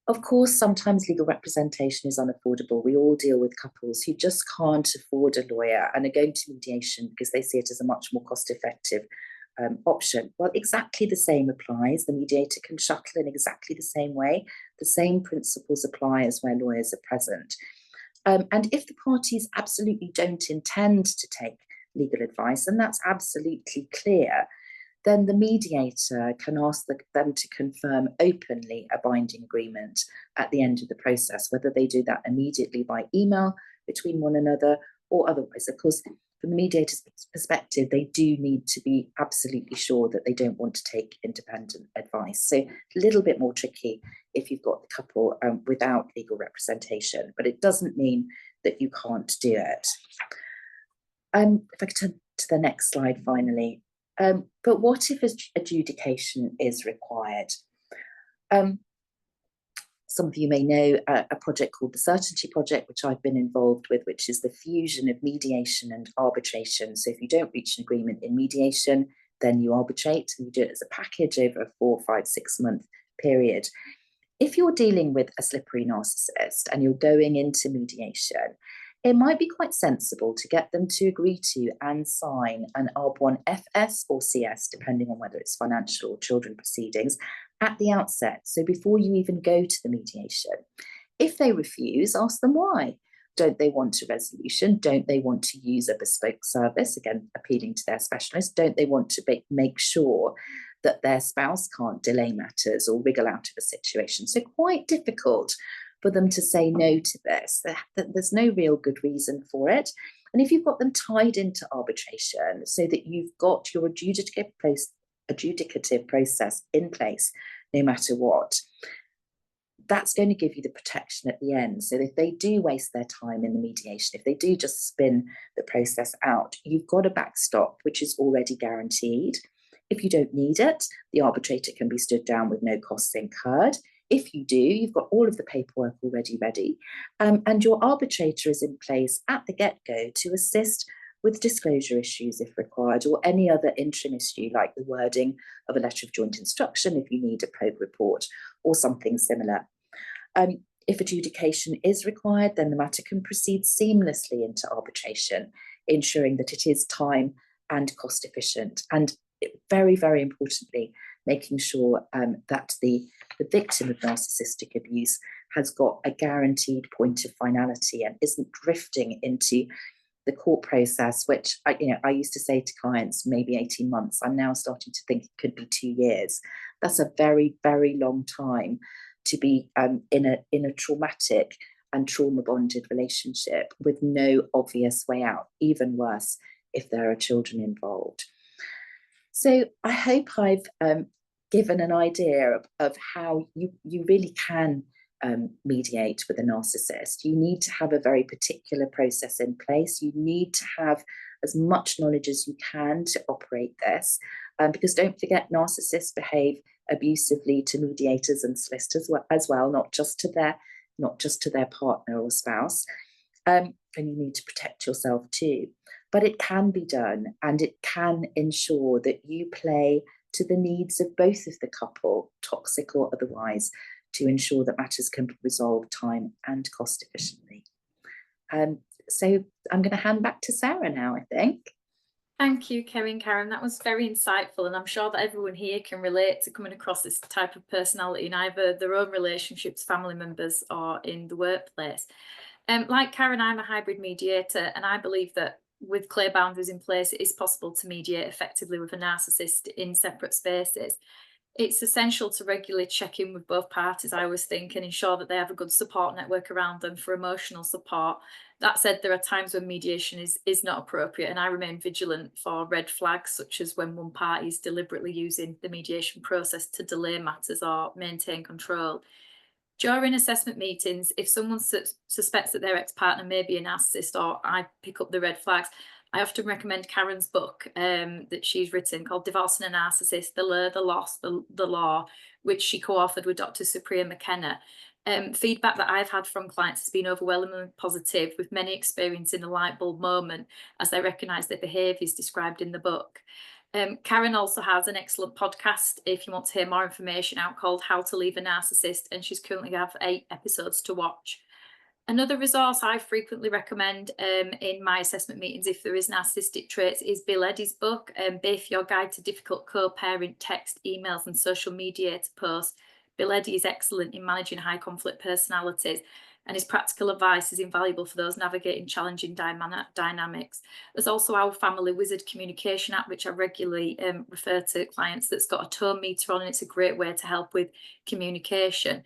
S4: Of course, sometimes legal representation is unaffordable. We all deal with couples who just can't afford a lawyer and are going to mediation because they see it as a much more cost-effective option. Well, exactly the same applies. The mediator can shuttle in exactly the same way. The same principles apply as where lawyers are present. And if the parties absolutely don't intend to take legal advice, and that's absolutely clear, then the mediator can ask them to confirm openly a binding agreement at the end of the process, whether they do that immediately by email between one another or otherwise. Of course, from the mediator's perspective, they do need to be absolutely sure that they don't want to take independent advice. So a little bit more tricky if you've got the couple without legal representation, but it doesn't mean that you can't do it. If I could turn to the next slide finally. But what if adjudication is required? Some of you may know a project called the Certainty Project, which I've been involved with, which is the fusion of mediation and arbitration. So if you don't reach an agreement in mediation, then you arbitrate, and you do it as a package over a 4, 5, 6 month period. If you're dealing with a slippery narcissist and you're going into mediation, it might be quite sensible to get them to agree to and sign an ARB1 FS or CS, depending on whether it's financial or children proceedings, at the outset. So before you even go to the mediation. If they refuse, ask them why. Don't they want a resolution? Don't they want to use a bespoke service? Again, appealing to their specialist. Don't they want to make sure that their spouse can't delay matters or wriggle out of a situation? So quite difficult for them to say no to this. There's no real good reason for it. And if you've got them tied into arbitration so that you've got your adjudicative process in place, no matter what, that's going to give you the protection at the end. So if they do waste their time in the mediation, if they do just spin the process out, you've got a backstop, which is already guaranteed. If you don't need it, the arbitrator can be stood down with no costs incurred. If you do, you've got all of the paperwork already ready, and your arbitrator is in place at the get-go to assist with disclosure issues if required, or any other interim issue like the wording of a letter of joint instruction if you need a probe report or something similar. If adjudication is required, then the matter can proceed seamlessly into arbitration, ensuring that it is time and cost efficient, and very, very importantly, making sure that the victim of narcissistic abuse has got a guaranteed point of finality and isn't drifting into the court process, which I used to say to clients, maybe 18 months. I'm now starting to think it could be 2 years. That's a very, very long time to be in a traumatic and trauma bonded relationship with no obvious way out, even worse if there are children involved. So I hope I've given an idea of how you really can mediate with a narcissist. You need to have a very particular process in place. You need to have as much knowledge as you can to operate this, because don't forget, narcissists behave abusively to mediators and solicitors as well, not just to their partner or spouse. And you need to protect yourself too. But it can be done, and it can ensure that you play to the needs of both of the couple, toxic or otherwise, to ensure that matters can be resolved time and cost efficiently. So I'm going to hand back to Sarah now, I think.
S1: Thank you, Karen. That was very insightful, and I'm sure that everyone here can relate to coming across this type of personality in either their own relationships, family members, or in the workplace. Like Karen, I'm a hybrid mediator, and I believe that with clear boundaries in place, it is possible to mediate effectively with a narcissist in separate spaces. It's essential to regularly check in with both parties, I always think, and ensure that they have a good support network around them for emotional support. That said, there are times when mediation is not appropriate, and I remain vigilant for red flags, such as when one party is deliberately using the mediation process to delay matters or maintain control. During assessment meetings, if someone suspects that their ex-partner may be a narcissist, or I pick up the red flags, I often recommend Karen's book that she's written called Divorcing a Narcissist, The Lure, the Loss, the Law, which she co-authored with Dr. Supriya McKenna. Feedback that I've had from clients has been overwhelmingly positive, with many experiencing a light bulb moment as they recognise their behaviours described in the book. Karen also has an excellent podcast, if you want to hear more information, out called How to Leave a Narcissist, and she's currently got 8 episodes to watch. Another resource I frequently recommend in my assessment meetings, if there is narcissistic traits, is Bill Eddy's book, Biff, Your Guide to Difficult Co-Parent Text, Emails and Social Mediator Posts. Bill Eddy is excellent in managing high conflict personalities, and his practical advice is invaluable for those navigating challenging dynamics. There's also our Family Wizard communication app, which I regularly refer to clients, that's got a tone meter on, and it's a great way to help with communication.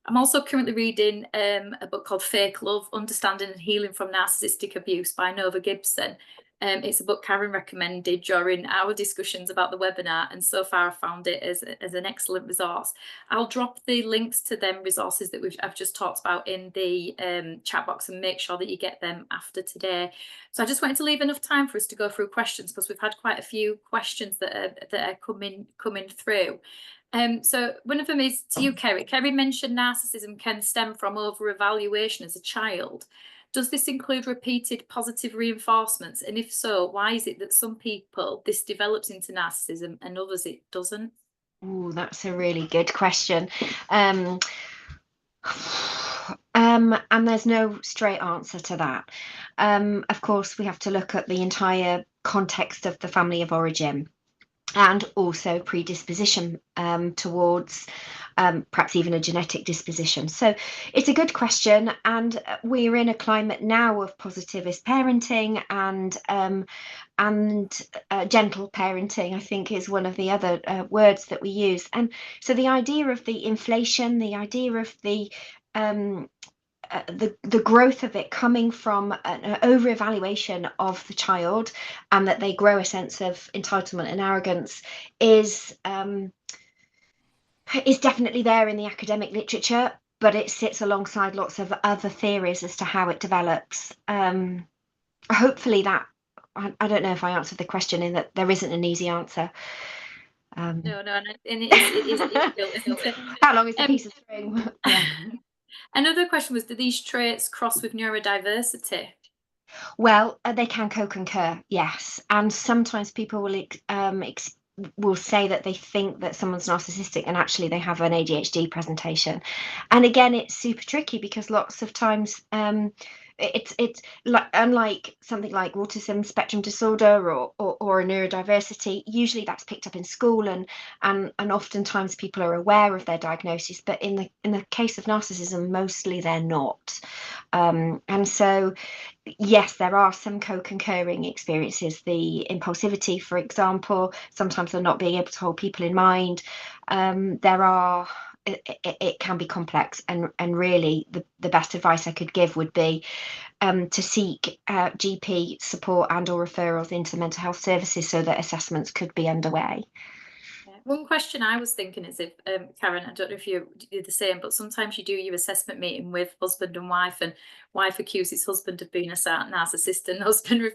S1: I'm also currently reading a book called Fake Love, Understanding and Healing from Narcissistic Abuse by Nova Gibson. It's a book Karen recommended during our discussions about the webinar, and so far I've found it as an excellent resource. I'll drop the links to them resources that I've just talked about in the chat box, and make sure that you get them after today. So I just wanted to leave enough time for us to go through questions, because we've had quite a few questions that are coming through. So one of them is to you, Kerry. Kerry mentioned narcissism can stem from over-evaluation as a child. Does this include repeated positive reinforcements? And if so, why is it that some people this develops into narcissism and others it doesn't?
S2: Oh, that's a really good question. And there's no straight answer to that. Of course, we have to look at the entire context of the family of origin, and also predisposition towards perhaps even a genetic disposition. So it's a good question, and we're in a climate now of positivist parenting and gentle parenting, I think, is one of the other words that we use. And so the idea of the inflation, the idea of the growth of it coming from an over-evaluation of the child, and that they grow a sense of entitlement and arrogance is definitely there in the academic literature, but it sits alongside lots of other theories as to how it develops. Hopefully that, I don't know if I answered the question in that there isn't an easy answer.
S1: No, and it is difficult.
S2: How long is the piece of string? Yeah.
S1: Another question was, do these traits cross with neurodiversity?
S2: Well, they can co-concur, yes. And sometimes people will say that they think that someone's narcissistic and actually they have an ADHD presentation. And again, it's super tricky, because lots of times it's like, unlike something like autism spectrum disorder or a neurodiversity, usually that's picked up in school, and oftentimes people are aware of their diagnosis, but in the case of narcissism, mostly they're not. And so yes, there are some co-concurring experiences. The impulsivity, for example, sometimes they're not being able to hold people in mind. There are it can be complex, and really the best advice I could give would be to seek GP support and or referrals into mental health services so that assessments could be underway.
S1: One question I was thinking is if, Karen, I don't know if you do the same, but sometimes you do your assessment meeting with husband and wife accuses husband of being a narcissist, and husband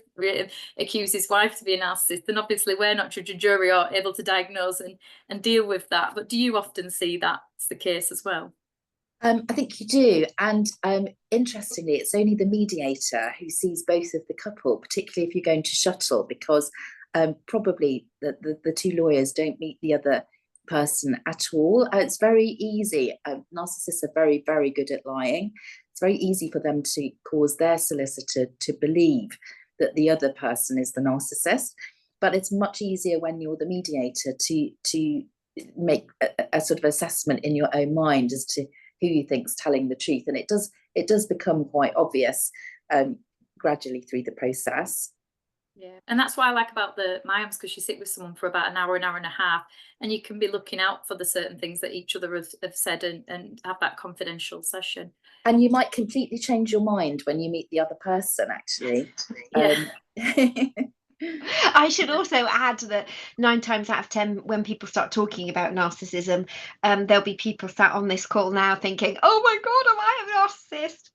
S1: accuses wife to be a narcissist. And obviously we're not judge and jury or able to diagnose and deal with that. But do you often see that's the case as well?
S4: I think you do. And interestingly, it's only the mediator who sees both of the couple, particularly if you're going to shuttle, because probably the two lawyers don't meet the other person at all. It's very easy. Narcissists are very, very good at lying. It's very easy for them to cause their solicitor to believe that the other person is the narcissist. But it's much easier when you're the mediator to make a sort of assessment in your own mind as to who you think's telling the truth. And it does become quite obvious gradually through the process.
S1: Yeah, and that's what I like about the MIAMS, because you sit with someone for about an hour and a half, and you can be looking out for the certain things that each other have said and have that confidential session.
S4: And you might completely change your mind when you meet the other person, actually.
S1: Yeah.
S2: I should also add that 9 times out of 10, when people start talking about narcissism, there'll be people sat on this call now thinking, oh my God, am I a narcissist?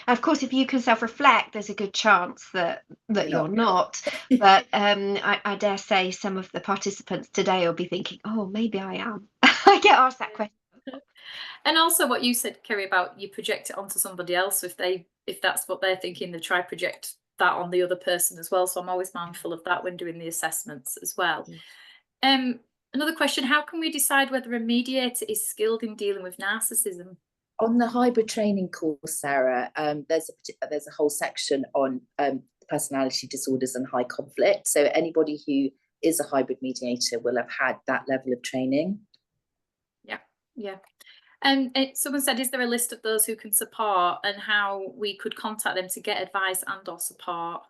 S2: Of course, if you can self-reflect, there's a good chance that you're not. But I dare say some of the participants today will be thinking, oh, maybe I am. I get asked that question.
S1: And also what you said, Kerry, about you project it onto somebody else. If that's what they're thinking, they try project that on the other person as well. So I'm always mindful of that when doing the assessments as well. Another question, how can we decide whether a mediator is skilled in dealing with narcissism?
S4: On the hybrid training course, Sarah, there's a whole section on personality disorders and high conflict. So anybody who is a hybrid mediator will have had that level of training.
S1: Yeah. And someone said, is there a list of those who can support and how we could contact them to get advice and or support?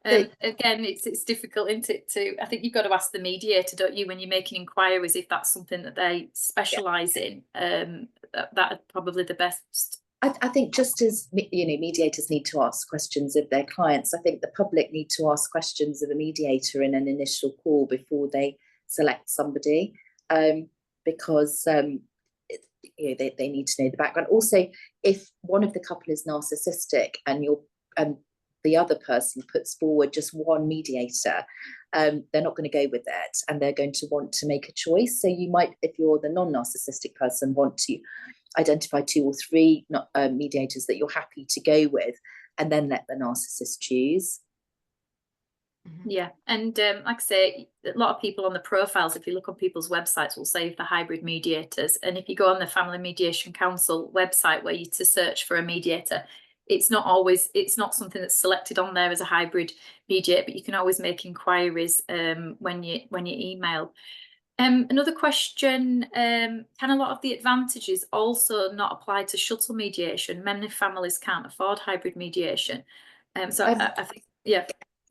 S1: Again, it's difficult, isn't it? I think you've got to ask the mediator, don't you, when you're making inquiries, if that's something that they specialise in. That's probably the best.
S4: I think just as mediators need to ask questions of their clients, I think the public need to ask questions of a mediator in an initial call before they select somebody, because they need to know the background. Also, if one of the couple is narcissistic and the other person puts forward just one mediator, they're not going to go with it, and they're going to want to make a choice. So you might, if you're the non-narcissistic person, want to identify 2 or 3 mediators that you're happy to go with, and then let the narcissist choose.
S1: Yeah, and like I say, a lot of people on the profiles, if you look on people's websites, will say for hybrid mediators. And if you go on the Family Mediation Council website where you to search for a mediator, it's not something that's selected on there as a hybrid mediator, but you can always make inquiries when you email. Another question, can a lot of the advantages also not apply to shuttle mediation? Many families can't afford hybrid mediation. I think, yeah.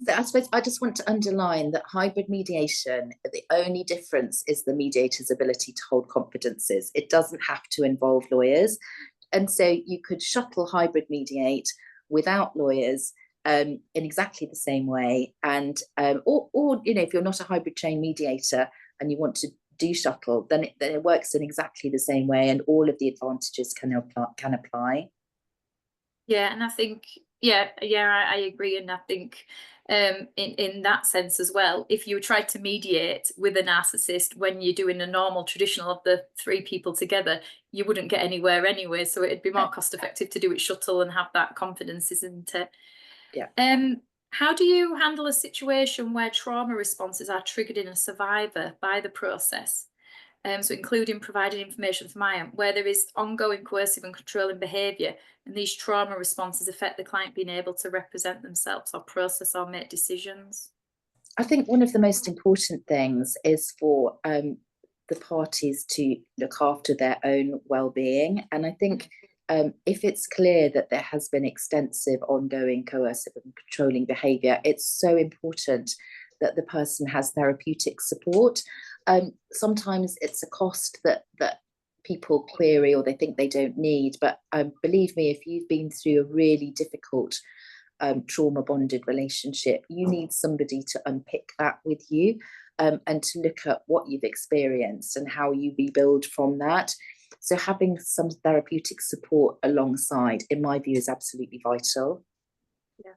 S4: I suppose I just want to underline that hybrid mediation, the only difference is the mediator's ability to hold confidences. It doesn't have to involve lawyers. And so you could shuttle hybrid mediate without lawyers in exactly the same way. And or if you're not a hybrid trained mediator and you want to do shuttle, then it works in exactly the same way, and all of the advantages can apply.
S1: Yeah, and I think I agree, and I think in that sense as well, if you try to mediate with a narcissist when you're doing a normal traditional of the 3 people together, you wouldn't get anywhere anyway. So it'd be more cost effective to do it shuttle and have that confidence, isn't it?
S4: Yeah.
S1: How do you handle a situation where trauma responses are triggered in a survivor by the process? So including providing information for MIAM, where there is ongoing coercive and controlling behaviour, and these trauma responses affect the client being able to represent themselves or process or make decisions?
S4: I think one of the most important things is for the parties to look after their own well-being. And I think if it's clear that there has been extensive ongoing coercive and controlling behaviour, it's so important that the person has therapeutic support. Sometimes it's a cost that people query or they think they don't need. But believe me, if you've been through a really difficult trauma bonded relationship, you need somebody to unpick that with you, and to look at what you've experienced and how you rebuild from that. So having some therapeutic support alongside, in my view, is absolutely vital.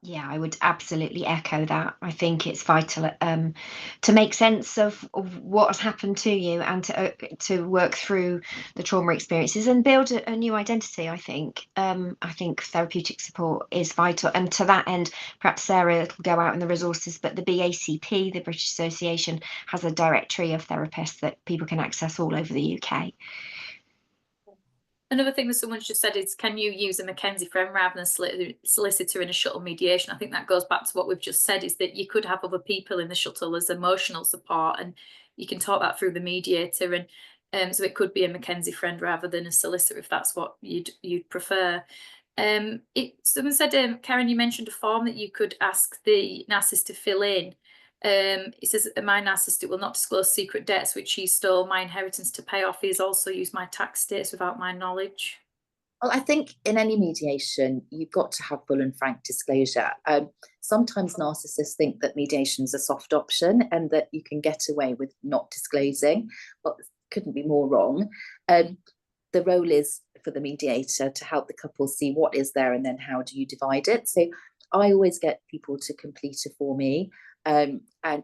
S2: Yeah, I would absolutely echo that. I think it's vital to make sense of what has happened to you, and to work through the trauma experiences and build a new identity. I think therapeutic support is vital, and to that end, perhaps Sarah, it'll go out in the resources, but the BACP, the British Association, has a directory of therapists that people can access all over the UK.
S1: Another thing that someone's just said is, can you use a Mackenzie friend rather than solicitor in a shuttle mediation? I think that goes back to what we've just said, is that you could have other people in the shuttle as emotional support, and you can talk that through the mediator. And so it could be a Mackenzie friend rather than a solicitor, if that's what you'd prefer. Someone said, Karen, you mentioned a form that you could ask the narcissist to fill in. It says, my narcissist will not disclose secret debts which he stole my inheritance to pay off. He has also used my tax status without my knowledge.
S4: Well, I think in any mediation, you've got to have full and frank disclosure. Sometimes narcissists think that mediation is a soft option and that you can get away with not disclosing. Well, couldn't be more wrong. The role is for the mediator to help the couple see what is there and then how do you divide it. So I always get people to complete a Form E, and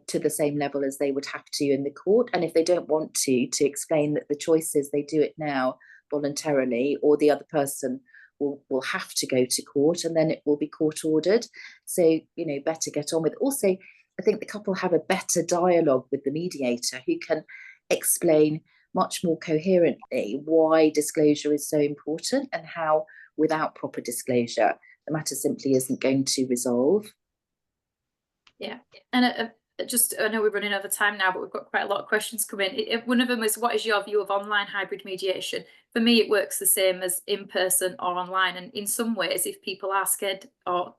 S4: to the same level as they would have to in the court. And if they don't want to explain that the choice is they do it now voluntarily, or the other person will have to go to court and then it will be court ordered. So, better get on with it. Also, I think the couple have a better dialogue with the mediator, who can explain much more coherently why disclosure is so important, and how without proper disclosure the matter simply isn't going to resolve.
S1: Yeah, and I know we're running over time now, but we've got quite a lot of questions coming. One of them is, what is your view of online hybrid mediation? For me, it works the same as in person or online. And in some ways, if people are scared or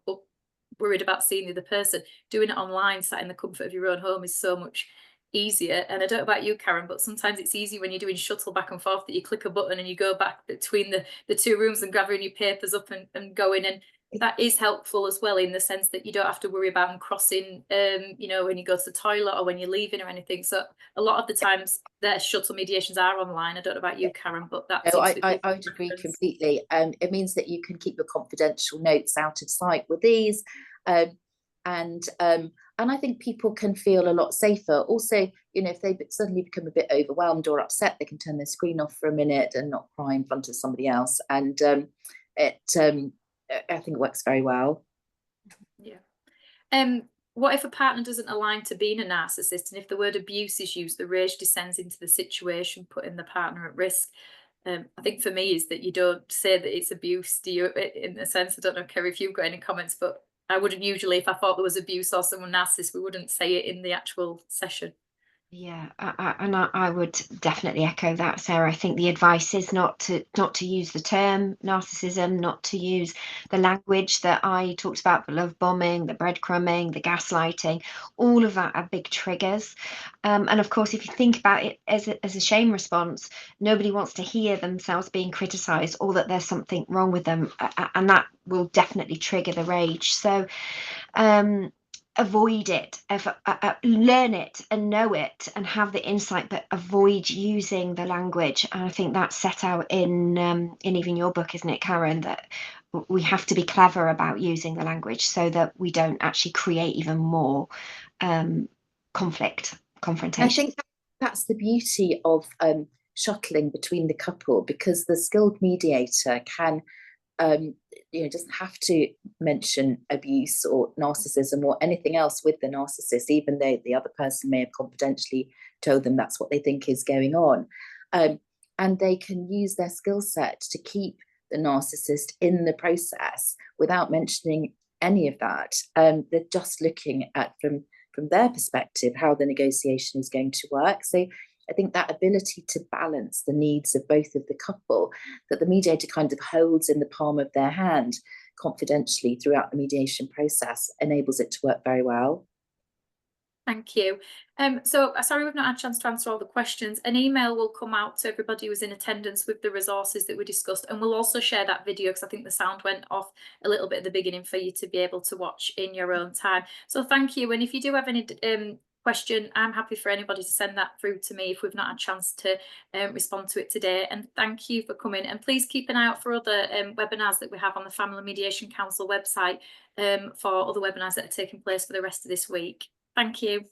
S1: worried about seeing the other person, doing it online, sat in the comfort of your own home, is so much easier. And I don't know about you, Karen, but sometimes it's easy when you're doing shuttle back and forth that you click a button and you go back between the two rooms and gathering your papers up and going. And that is helpful as well, in the sense that you don't have to worry about them crossing, when you go to the toilet or when you're leaving or anything. So a lot of the times their shuttle mediations are online. I don't know about you, Karen, but that
S4: I would agree completely. It means that you can keep your confidential notes out of sight with these, and I think people can feel a lot safer. Also, if they suddenly become a bit overwhelmed or upset, they can turn their screen off for a minute and not cry in front of somebody else. And I think it works very well.
S1: Yeah. What if a partner doesn't align to being a narcissist, and if the word abuse is used, the rage descends into the situation, putting the partner at risk? I think for me is that you don't say that it's abuse, do you? In a sense, I don't know, Kerry, if you've got any comments, but I wouldn't usually, if I thought there was abuse or someone narcissist, we wouldn't say it in the actual session.
S2: Yeah, I would definitely echo that, Sarah. I think the advice is not to use the term narcissism, not to use the language that I talked about, the love bombing, the breadcrumbing, the gaslighting. All of that are big triggers. And of course, if you think about it as a shame response, nobody wants to hear themselves being criticised or that there's something wrong with them, and that will definitely trigger the rage. So avoid it, learn it and know it and have the insight, but avoid using the language. And I think that's set out in even your book, isn't it, Karen, that we have to be clever about using the language so that we don't actually create even more confrontation.
S4: I think that's the beauty of shuttling between the couple, because the skilled mediator can doesn't have to mention abuse or narcissism or anything else with the narcissist, even though the other person may have confidentially told them that's what they think is going on. And they can use their skill set to keep the narcissist in the process without mentioning any of that. They're just looking at, from their perspective, how the negotiation is going to work. So I think that ability to balance the needs of both of the couple, that the mediator kind of holds in the palm of their hand confidentially throughout the mediation process, enables it to work very well.
S1: Thank you. So sorry we've not had a chance to answer all the questions. An email will come out to everybody who was in attendance with the resources that we discussed, and we'll also share that video because I think the sound went off a little bit at the beginning for you to be able to watch in your own time. So thank you. And if you do have any question, I'm happy for anybody to send that through to me if we've not had a chance to respond to it today. And thank you for coming. And please keep an eye out for other webinars that we have on the Family Mediation Council website for other webinars that are taking place for the rest of this week. Thank you.